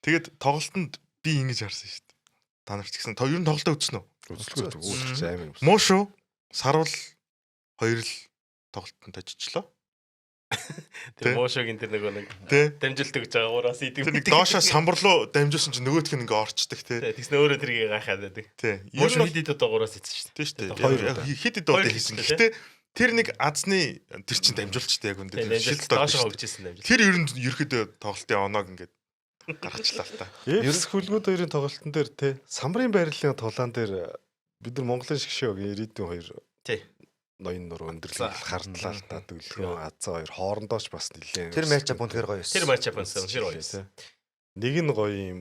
Тэгээд тоглолтод би ингэж харсан шүү дээ. Та нар ч гэсэн ер нь тоглолтоо үзсэн үү? Үзлээ амар юм. Мууш Саруул хоёр л тоглолтод очичлоо. Тэр Муушогийн тэр нэг дамжилт өгж байгаа ураас идэв. Тэр нэг доошоо самбар руу дамжуулсан чинь нөгөөх нь ингээ орчдөг тий. Тэгснэ өөрөө тэрийг гайхаад байдаг. Тий. Муушо хэд хэд удаа ураас идсэн Тий шүү дээ. шүү дээ. Хэд хэд удаа хийсэн. Гэхдээ тэр нэг азны тэр чинь дамжуулчтай яг үндэ шилд доошоо хөгжижсэн дамжуулт. Тэр ер нь ерөөдөө тоглолтын оноог ингээд гаргачлаа л та. Ерс хөлгүүд хоёрын тоглолтын дээр те самбарын байрлалын тулаан дээр бид нар Монголын шгшөөгийн ирээдүйн хоёр тий ноён нур өндөрлөл хардлаа л та дүлгөө азаа хоёр хоорондооч бас нилээ. Тэр матчап үнэхээр гоё байсан. Тэр матчап үнэхээр гоё байсан. Нэг нь гоё юм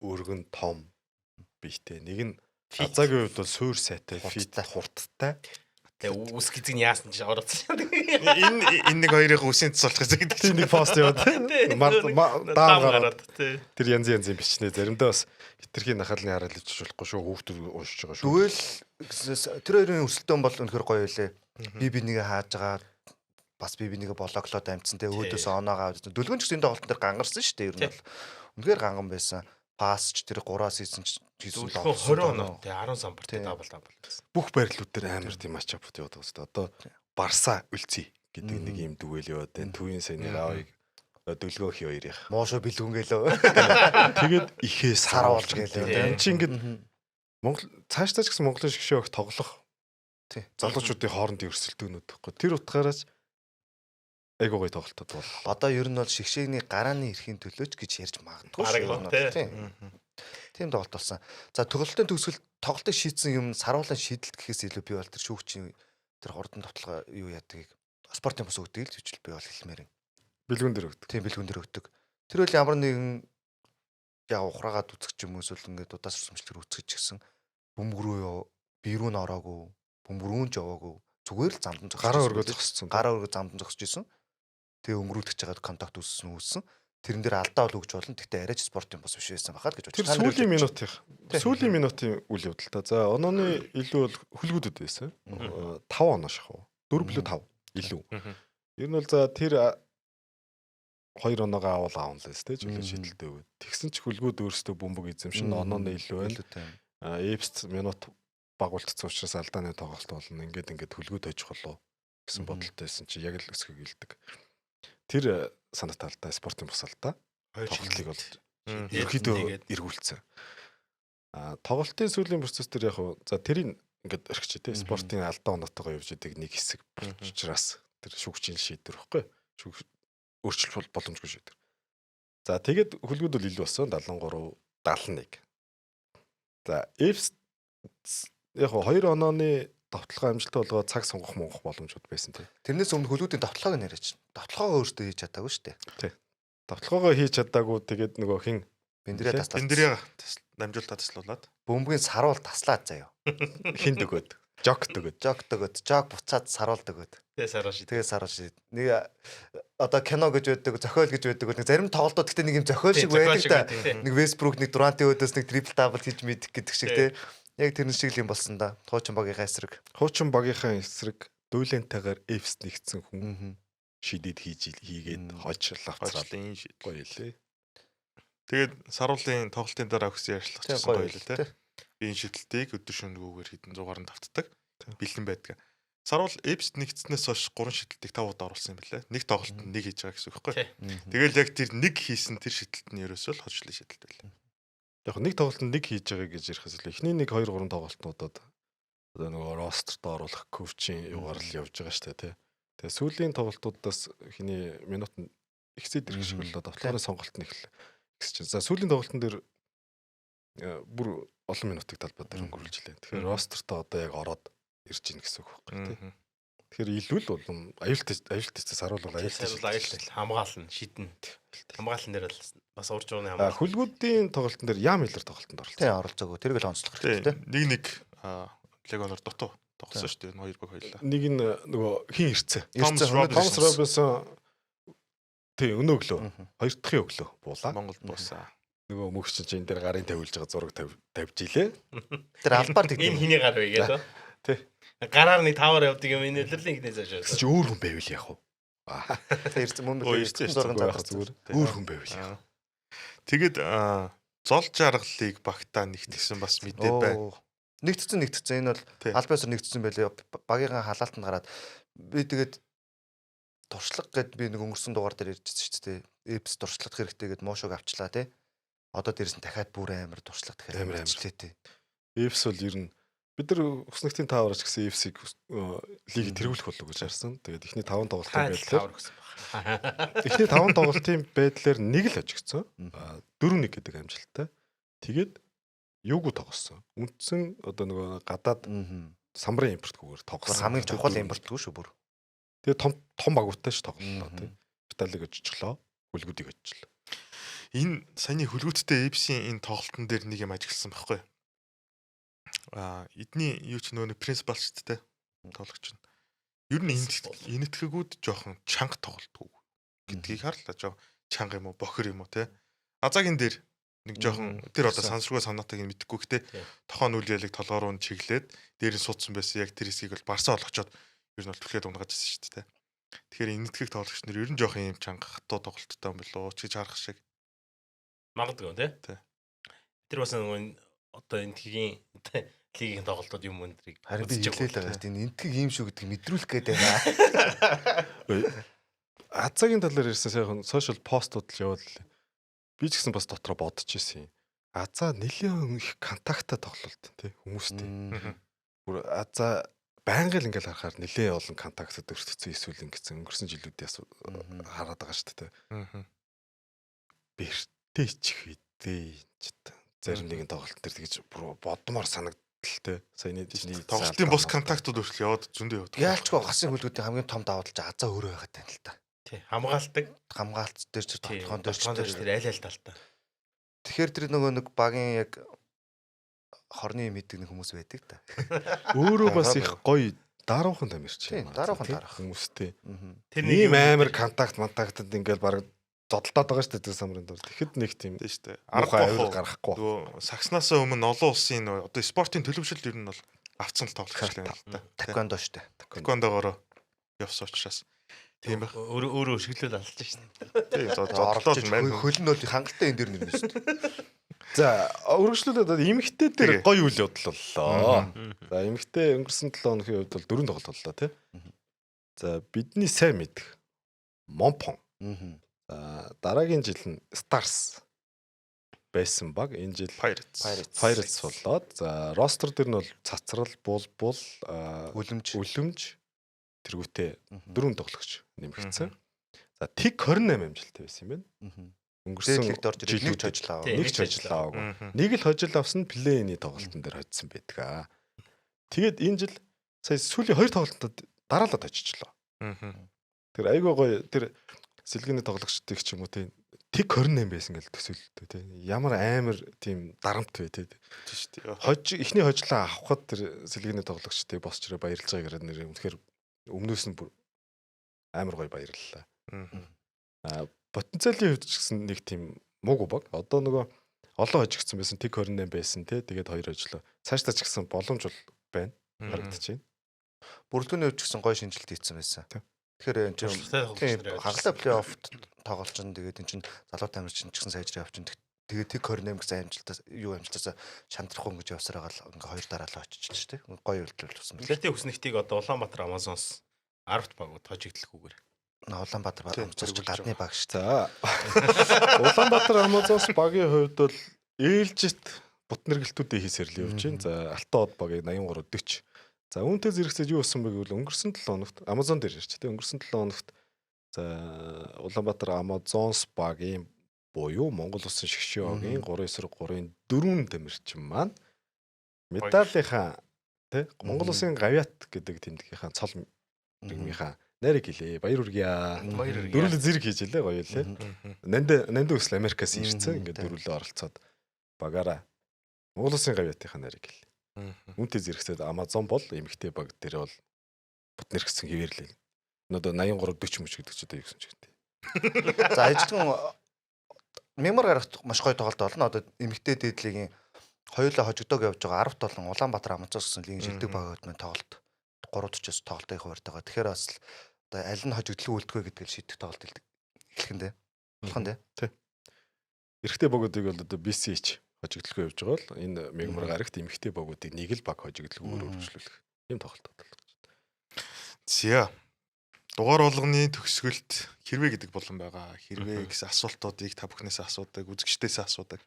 өргөн том бийтэй. Нэг нь азаагийн хувьд бол суур сайтай, фит хурдтай. Тэгээ үс гизэг яасан ч оролцсон. Энэ нэг хоёрын үсийн цэцлэх гэдэг. Тийм нэг пост яваад. Даам гараад. Тэр янз янзын бичнэ. Заримдаа бас хитрхийн нахалны хараад ичж болохгүй шүү. Хүүхдүүд уншиж байгаа шүү. Тэгвэл тэр хоёрын өрсөлдөөн бол үнэхээр гоё байлээ. Би бинийг хааж байгаа бас би бинийг блоклоод амтсан те өөдөөс оноогоо дүлгэн ч гэсэн тоглолтын дээр гангарсан шүү дээ. Ер нь бол үнэхээр ганган байсан. Пасч тэр 3-аас хийсэн хийсэн 20 оноо тий 10 самбар тий дабл байсан. Бүх байрлууд дээр амар тийм матчапууд яваад байгаа. Одоо Барса үлцээ гэдэг нэг юм дүгэл яваад байна. Төвийн саяны аавыг дөлгөөх хоёрын. Моошо бэлгүн гэлөө. Тэгээд ихээ саруулж гэлээ. Чи ингээд Монгол цаашдаа ч гэсэн Монголын шгшөөх тоглох тий залуучуудын хоорондын өрсөлдөөнүүд гэхгүй. Тэр утгаараас айгуу гоё тоглолтод бол. Одоо ер нь бол шгшээний гарааны эрхийн төлөөч гэж ярьж магадгүй шүү. Тийм тоглолт болсон. За тоглолтын төгсгөл тоглолтыг шийдсэн юм саруулын шийдэлт гэхээс илүү би бол тэр шүүгчийн тэр хурдан тоглолт юу ядгийг спортын бус өгдөг л хвчил би бол хэлмээр юм. Бэлгүүн дээр өгдөг. Тийм бэлгүүн дээр өгдөг. Тэр үл ямар нэгэн яг ухраагаад үзэх юм эсвэл ингээд удаас сурсамжлэр үзэж гисэн бөмбөрөө би рүү н ороогүй бөмбөрүүнж яваагүй зүгээр л замдан зогсож гараа өргөө зогссон. Гараа өргөө замдан зогсож исэн. Тэгээ өнгөрүүлдэж жагаад контакт үүссэн. Тэрэн дээр алдаа бол өгч болно. Гэхдээ арайч спортын бус биш байсан байхад гэж бодчих. Тэр сүүлийн минутын. Сүүлийн минутын үйл явдал та. За онооны илүү бол хөлгүүдэд байсан. 5 оноо шахав. 4+5 илүү. Ер нь бол за тэр 2 оноогоо аван л тест ч үлээ шийдэлтэй өгöd. Тэгсэн ч хөлгүүд өөрсдөө бөмбөг эзэмшин онооны илүү байна. Эпст минут багуулцсан учраас алдааны тоглолт болно. Ингээд хөлгүүд хожих болов гэсэн бодолтой байсан чи яг л өсгөг илдэг. Тэр санаатай алдаа спортын бус алдаа. Тоглолтыг бол ерөөхдөө эргүүлсэн. Тоглолтын сүүлийн процесс дээр яг за тэрийг ингээд орхич тий спортын алдаа оноотойгоо явж идэг нэг хэсэг учраас тэр шүүгчийн шийдвэр баггүй. Өөрчлөлт боломжгүй шийдвэр. За тэгээд хөлгүүд бол илүү болсон 73 71. За Fs яг 2 онооны давталгаа амжилттай болгоод цаг сонгох монгох боломжууд байсан тий. Тэрнээс өмнө хөлгүүдийн давталгааг нэрэж. Давталгаагаа өөртөө хийж чадаагүй шүү дээ. Тий. Давталгаагаа хийж чадаагүй тэгээд нөгөө хин биндрээ таслаад. Биндрээ дамжуултаа таслуулаад. Бөмбөгийн саруул таслаад заяа. Хинд өгөөд. Жок өгөөд. Жок буцаад саруул өгөөд. Тэгээ саруул шид. Нэг одоо кино гэж байдаг, зохиол гэж байдаг. Нэг зарим тоглолтууд гэхдээ нэг юм зохиол шиг байдаг та. Нэг Вестбрук нэг Дурантын өдөөс нэг трипл дабл хийж мэдэх гэдэг шиг тий. Яг тэр шиг юм болсон да. Хуучин багийнхаа эсрэг. Хуучин багийнхаа эсрэг дуйлентайгаар Fs нэгдсэн хүн шидэд хийгээд хожил авцгаад гоё лээ. Тэгээд саруулын тоглолтын дараа өгсөн ярьцлага гэсэн гоё лээ те. Би энэ шидэлтийг өдөр шөнөгөөр хэдэн зугаар нь давтдаг. Бэлэн байдаг. Сарвал Эпс нэгдснээс хойш 3 шидэлтийг 5 удаа оруулсан юм байна лээ. Нэг тоглолтод нэг хийж байгаа гэсэн үг байхгүй. Тэгэл яг тэр нэг хийсэн тэр шидэлт нь ерөөсөө л хожлын шидэлт байлаа. Яг нэг тоглолтод нэг хийж байгаа гэж ярихаас илүү эхний 1 2 3 тоглолтнуудад одоо нөгөө ростерт оруулах коучийн югаар л явж байгаа шүү дээ тий. Тэгээ сүүлийн тоглолтуудаас эхний минут нь ихсээд ирэх шиг болоод автлахын сонголт нь ихсэж байна. За сүүлийн тоглолтын дээр бүр олон минутыг талбай дээр өнгөрүүлж лээ. Тэгэхээр ростертаа одоо яг ороод ирж гин гэсэн үг байхгүй тий. Тэгэхээр илүү л болон аюултай саруулал аюултай хамгаална шидэн. Хамгаалсан дээр л бас урж ууны хамгаалал. Хөлгүүдийн тоглолтын дээр Яам Миллер тоглолтонд орлоо. Тий оролцоогүй. Тэрийг л онцлох хэрэгтэй тий. Нэг Легоноор дутуу тоглосон шүү дээ. Хоёр баг хоёлаа. Нэг нь нөгөө хин ирцээ. Томас Робинсон тий өнөө өглөө. Хоёр дахь өглөө буулаа. Монгол буусаа. Нөгөө мөгч чинь энэ дээр гарын тавилж байгаа зураг тавьж илээ. Тэр албаар тэгдэг. Энэ хиний гар вэ гэдэг. Тий. Гараар нэг тавар явдаг юм энэ илэрлэн ихнээс хойш. Чи өөр хүн байвал яах вэ? Тэр мөн зурган байх зүгээр. Өөр хүн байвал яах. Тэгэд зол жаргалыг багтаа нэгтгэсэн бас мэдээ байна. Нэгтцэн энэ бол албаасаар нэгтцэн байлээ. Багийнхаа халаалтанд гараад би тэгээд туршлага гэд би нэг өнгөрсөн дугаар дээр ярьжсэн шүү дээ. Эпс туршлах хэрэгтэй гэд Мошог авчлаа тий. Одоо дээрс нь дахиад бүр амар туршлага дахиад амар амжилттэй тий. Эпс бол ер нь бид нар өснөгтийн тааварч гэсэн Эпсийг лиг тэргүүлэх болов гэж харсан. Тэгээд эхний 5 тоглолтын байдлаар эхний 5 тоглолтын байдлаар нэг л хожигдсон. 4-1 гэдэг амжилттай. Тэгээд юуг тоглосон. Үндсэн одоо нөгөө гадаад самбарын импортгүйгээр тоглосон. Хамгийн чухал импортгүй шүү бүр. Тэгээд том багуудтай ш тоглолоо тий. Виталиг очихлоо, хөлгүүдийг очихлоо. Энэ саяны хөлгүүдтэй Эпсийн энэ тоглолтын дээр нэг юм ажигласан байхгүй. Эдний юу ч нөгөө принципал шүү дээ. Тоглогч нь. Ер нь энэтхэгүүд жоохон чанга тоглолтгүй гэдгийг харлаа. Жоо чанга юм уу, бохир юм уу те. Азагийн дээр нэг жоохон тэр одоо сансрууга санаатайг нь мэдэхгүй гэхдээ тохоон үйл ялыг толгоор нь чиглээд дээр нь суудсан байсан яг тэр хэсгийг бол барсаа олгочоод ер нь бол түлхээд унгаж ирсэн шүү дээ. Тэгэхээр энэтхэг тоглогч нар ер нь жоохон юм чанга хатуу тоглолттой юм болоо ч гэж харах шиг. Магадгүй тий. Тэр бас нөгөө одоо энэтхэгийн лигийн тоглолтууд юм өндрийг харин би хэлээл байгаа шүү дээ. Энэтхэг юм шүү гэдгийг мэдрүүлэх гээд байгаа. Азагийн талаар ярьсан сайхан сошиал постууд л яваад л би ч гэсэн бас дотроо бодож ирсэн юм. Азаа нэлээд их контакттай тоглолт тий хүмүүстэй. Бүр Азаа байнга л ингээл харахаар нэлээд олон контактад өртөгцсөн эсвэл ингэсэн өнгөрсөн жилүүдээс хараад байгаа шүү дээ. Бэртэй ч хэдээ зарим нэгэн тоглолт төр тэгж бодмоор санагдтал те. Саяны тоглолтын бус контактууд өртөл яваад зөндөө яваад. Яалчгүй хасын хөлгүүдийн хамгийн том давуу тал Азаа өөрөө байгаад тань л та. Тий. Хамгаалт дээр ч тоглоом дээр ч тэр аль талтай. Тэгэхээр тэр нөгөө нэг багийн яг хорны мэддэг нэг хүмүүс байдаг та. Өөрөө бас их гоё даруухан тамирч юм. Даруухан хүмүүстэй. Тэр нэг амар контактад ингээл баг зодтолтоод байгаа шүү дээ самрын дор. Тэгэхэд нэг тийм дээ шүү дээ. Арга гаргахгүй. Нөгөө сагснаас өмнө олон улсын одоо спортын төлөвшөлт ер нь бол авцсан л тоглогч л байна л да. Таквондо шүү дээ. Таквондогоор явсан учраас тийм байх. Өөрөө шиглэл алж шин. Тийм зодлол маань хөл нь бол хангалттай энэ дэр нэрнэ шүү дээ. За өргөжлүүлээд эмэгтэй дээр гоё үйл явдал боллоо. За эмэгтэй өнгөрсөн 7 хоногийн хувьд бол 4 тоглолт боллоо тий. За бидний сайн мэдэх Монпон. Дараагийн жил нь Stars байсан баг. Энэ жил Pirates болоод за ростер дээр нь бол цацрал, булбул, үлэмж тэргүүтээ 4 тоглогч нэмэгдсэн. За Тик 28 амжилттай байсан юм байна. Өнгөрсөн жилүүд нэг ч хожил аваагүй. Нэг л хожил авсан плей-ины тоглолтын дээр хоцсон байдаг. Тэгээд энэ жил сая сүүлийн 2 тоглолтод дараалаад очичлаа. Тэр айгүй гоё тэр сэлгэний тоглогчдыг ч юм уу тий Тик 28 байсан гэж төсөөлөлтөө тий. Ямар амар тийм дарамт вэ тий. Тийм шүү дээ. Эхний хожлоо авахад тэр сэлгэний тоглогчдыг босчроо баярлж байгаа гэдэг нэр үнэхээр өмнөөс нь бүр амар гоё баярлалаа. Потенциалын хувьд ч гэсэн нэг тийм муугүй баг. Одоо нөгөө олон хожигдсан байсан Тик 28 байсан тий. Тэгээд 2 хожлоо. Цаашдаа ч гэсэн боломж бол байна. Харагдаж байна. Бүрэлдэхүүний хувьд ч гэсэн гоё шинжилт хийсэн байсан. Тэгэхээр энэ чинь хагалаа плей-офф тоглолч нь тэгээд энэ чинь залуу тамирчин ч гэсэн сайжраа явчихна. тэгээд тэг 28 гэсэн амжилтаас юу амжилтаас шантрахгүй гэж явсараа гал ингээ хоёр дараалал очиж шүү дээ. Гоё үйлдэл болсон байна. Билетийн хүснэгтийг одоо Улаанбаатар Амазонс 10-т багууд хожигдлахгүйгээр. Улаанбаатар Амазонс гадны баг шүү. За. Улаанбаатар Амазонс багийн хувьд бол ээлжит бут нэргэлтүүдийн хийсээр л явж байна. За Алтан од багийг 83-40. За үүнтэй зэрэгцээд юу болсон бэ гэвэл өнгөрсөн 7 хоногт Amazon дээр ирж тэ өнгөрсөн 7 хоногт за Улаанбаатар Амазонс багийн буюу Монгол Улсын шгшээ огийн 3-3-ын 4 тамирчин маань медалийнхаа тэ Монгол Улсын гавьяат гэдэг тэмдгийнхаа цол мигийнхаа нарийг гэлээ. Баяр хүргье. Дөрүл зэрэг хийж илээ гоё лээ. Нанд өсөл Америкаас ирсэн. Ингээд дөрүлөө оролцоод багаараа Монгол Улсын гавьяатынхаа нарийг гэлээ. Үүнтэй зэрэгцээд Amazon бол эмэгтэй баг дээр бол бут нэрхсэн хിവэрлээ. Одоо 83-40 мөч гэдэг ч одоо юу гэсэн ч гэдэг. За ажилтан мемор гарах маш гоё тоглолт болно. Одоо эмэгтэй дээдлигийн хоёулаа хожигдоог явж байгаа 10 толон Улаанбаатар Амазонс гэсэн лигийн шилдэг багууд маань тоглолт 3-40-оос тоглолтын хуваарьтайгаа. Тэгэхээр бас одоо аль нь хожигдлыг үлдэх вэ гэдгийг шийдэх тоглолт эхлэх нь дээ. Болох нь дээ. Тий. Эрэгтэй багуудыг бол одоо BCH хожигдлгүй явж байгаа бол энэ мемор гарагт эмэгтэй багуудыг нэг л баг хожигдлгүйгээр өргөжлүүлэх юм тоглолт болно. За. Дугаар болгоны төгсгөлт хэрвээ гэдэг болон байгаа. Хэрвээ гэсэн асуултуудыг та бүхнээс асуудаг, үзэгчдээс асуудаг.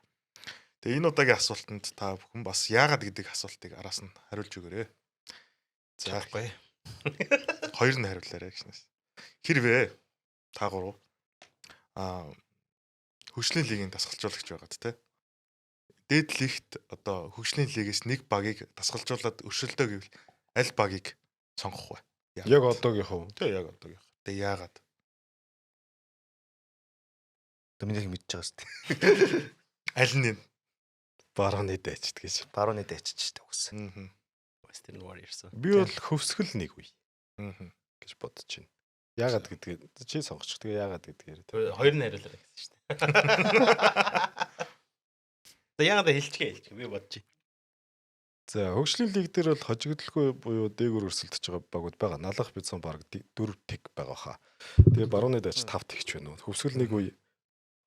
Тэгээ энэ удаагийн асуултанд та бүхэн бас яагаад гэдэг асуултыг араас нь хариулж өгөөрэй. За гоё. Хоёр нь хариулаарай гişнээс. Хэрвээ та гурав хөгжлийн лигийн дасгалжуулагч байгаад те. Дээд лигт одоо хөгжлийн лигээс нэг багийг дасгалжуулаад өршөлтөө гэвэл аль багийг сонгох вэ? Яг одоогийнхоо. Тэ яг одоогийнх. Тэ яагаад? Миний мэдж байгаа шүү. Аль нь барууны дайчд гэж. Барууны дайчд шүү дээ үгүйсэн. Western Warriors. Би бол хөвсгөл нэг үе. гэж бодож байна. Яагаад гэдгийг чи сонгоч. Тэгээ яагаад гэдгээр. Хоёр нь хариулаарай гэсэн шүү дээ. За яагаад хэлчихье би бодчих. За хөгжлийн лиг дээр бол хожигдлгүй буюу дээгүүр өрсөлдөж байгаа багууд байгаа. Налах бицон баг 4 тэг байгаа хаа. Тэгээ барууны дайч 5 тэгч байна уу. Хөвсгөл нэг үе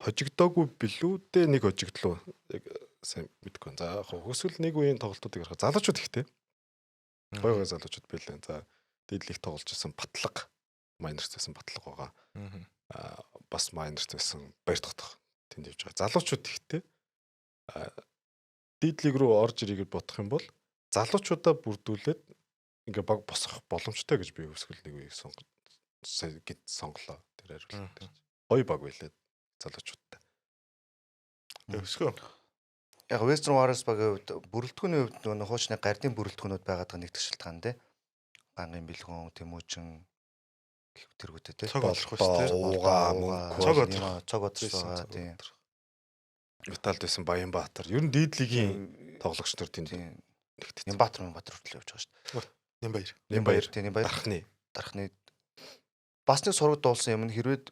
хожигдоогүй билүү дээ нэг хожигдлоо. Яг сайн мэдгүй. За хөвсгөл нэг үеийн тоглолтуудыг харах. Залуучууд ихтэй. Гой залуучууд байлаа. За дээдлих тоглож исэн батлаг майнерс байсан батлаг байгаа. Бас майнерс байсан баяр тогтох тэнд явж байгаа. Залуучууд ихтэй. Дээдлиг рүү орж ирэх гэж бодох юм бол залуучуудаа бүрдүүлээд ингээ баг босгох боломжтой гэж би өсгөл нэг үеийг сонголоо. Тэр хариулт. Гоё баг байлаа залуучуудтай. Өсгөө. Яг Western Warriors багийн хувьд бүрэлдэхүүний хувьд нөгөө хуучны гардын бүрэлдэхүүнүүд байгаад байгаа нэг төсөлтган дээ. Гангийн бэлгүүн, тэмүүжин тэргүүтэй тий. Цог олох шүү дээ. Цог одлоо тий. Металд байсан Баянбаатар. Ер нь дээдлигийн тоглогч нар тэнд нэгтгэсэн. Нямбаатар хүртэл явж байгаа шүү дээ. Нямбаяр. Дархны бас нэг сургад дуулсан юм нь хэрвээ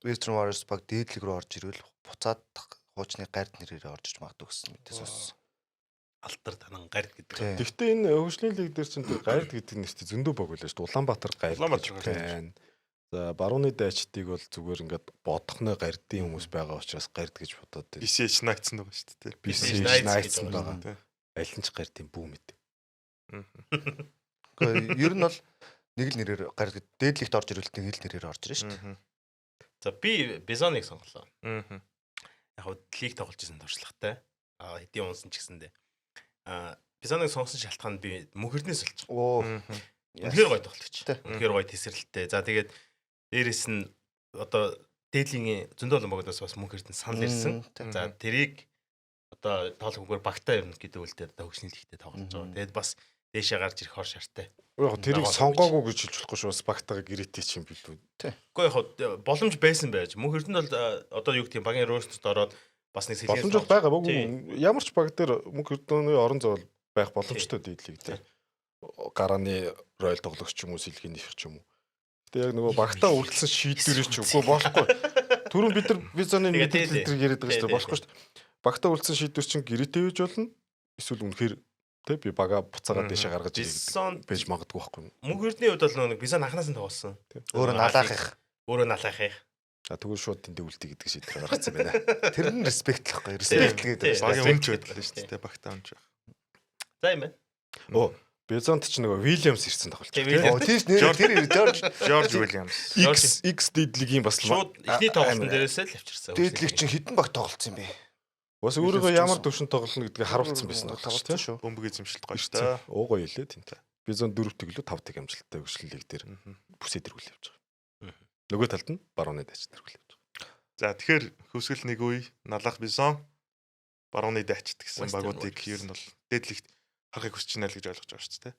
Western Warriors баг дээдлэг рүү орж ирвэл буцаад хуучны гард нэрээр орж иж магадгүй гэсэн мэдээс бас алтар танан гард гэдэг. Гэхдээ энэ хөгжлийн лиг дээр чинь гард гэдэг нэртэй зөндөө баг байлаа шүү дээ. Улаанбаатар гард. За барууны дайчдыг бол зүгээр ингээд бодохны гардын хүмүүс байгаа учраас гард гэж бодоод байна. BCH Knights байгаа шүү дээ. BCH Knights байгаа. Аль нь ч гардын бүү мэд. Гэхдээ ер нь бол нэг л нэрээр гард дээдлэгт орж ирвэл нэг л нэрээр орж ирнэ шүү дээ. За би Бизоныг сонголоо. Яг хөө лиг тоглож исэн туршлагатай. Хэдийн унсан ч гэсэндээ. Бизоныг сонгосон шалтгаан би мөнхөрнөөс олж байгаа. Үнэхээр гоё тоглогч. Үнэхээр гоё тесрэлттэй. За тэгээд дээрэс нь одоо дээдлийн зөндөө олон багуудаас бас мөнгө хэрдэн санал ирсэн. За тэрийг одоо тоолох үгээр багтаа ирнэ гэдэг үлдээд одоо хөгжлийн лигтээ тоглож байгаа. Тэгээд бас дээшээ гарч ирэх хор шартай. Яг тэрийг сонгоогүй гэж хэлж болохгүй шүү. Бас багтаага гэрээтэй чинь билүү. Үгүй яг боломж байсан байж. Мөнх хэрдэнд бол одоо юу гэдэг юм багийн ростод ороод бас нэг сэлгээс боломж байгаа. Ямар ч баг дээр мөнх хэрдэний орон зай байх боломжтой дийдлийг тий. Гарааны ройл тоглогч юм уу сэлгийн нэх ч юм уу. Тэг яг нөгөө багтаа үлдсэн шийдвэрээ ч үгүй болохгүй. Түрүүн бид нар визаны мэдээлэл дээр яриад байгаа шүү дээ. Болохгүй шүү дээ. Багтаа үлдсэн шийдвэр чинь гэрээтэй байж болно. Эсвэл үнэхээр тэг би бага буцаагаад дэше гаргаж ирэх байж магадгүй байхгүй. Мөнх хэрдний хувьд бол нэг визан анханаас нь тоглосон. Өөрөө налаах их. Тэгвэл шууд тэндээ үлдээ гэдэг шийдвэр гаргацсан байна. Тэр нь респект л байхгүй. Респект гэдэг. Багийн өмч байдаг шүү дээ. Багтаа өмч байх. За юм байна. Бизонт ч нөгөө Вильямс ирсэн тоглолт. Тийш нэр тэр Жорж Уильямс. X дэдлигийн бас шууд эхний тоглолтын дээрээсээ л авчирсан. дэдлиг чинь хідэн баг тоглолцсон юм бэ? Бас өөрөөгөө ямар төвшин тоглоно гэдгийг харуулсан байсан тоглолт тийм шүү. Бөмбөгийн зэмшилт гоё шүү дээ. Уугаа илээ тийм. Бизон 4 төглөө 5 тэг амжилттай өгшлөлийг дээр бүсээ дэргүүл явж байгаа. Нөгөө талд нь барууны дайч дэргүүл явж байгаа. За тэгэхээр хөвсгөл нэг үе налах бизон барууны дайчт гэсэн багуудыг ер нь бол дээдлэгт харахыг хүсэж байна л гэж ойлгож байгаа шүү дээ.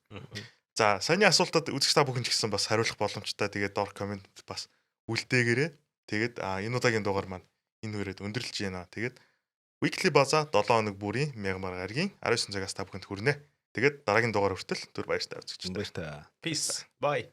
За саяны асуултад үзэгч та бүхэн ч гэсэн бас хариулах боломжтой. Тэгээд доор комент бас үлдээгээрээ. Тэгээд энэ удаагийн дугаар маань энэ хүрээд өндөрлөж байна. Тэгээд Weekly Baza 7 хоног бүрийн Мягмар гарагийн 19 цагаас та бүхэнд хүрнэ. Тэгээд дараагийн дугаар хүртэл түр баяртай үзэгч. Баяртай. Peace. Bye.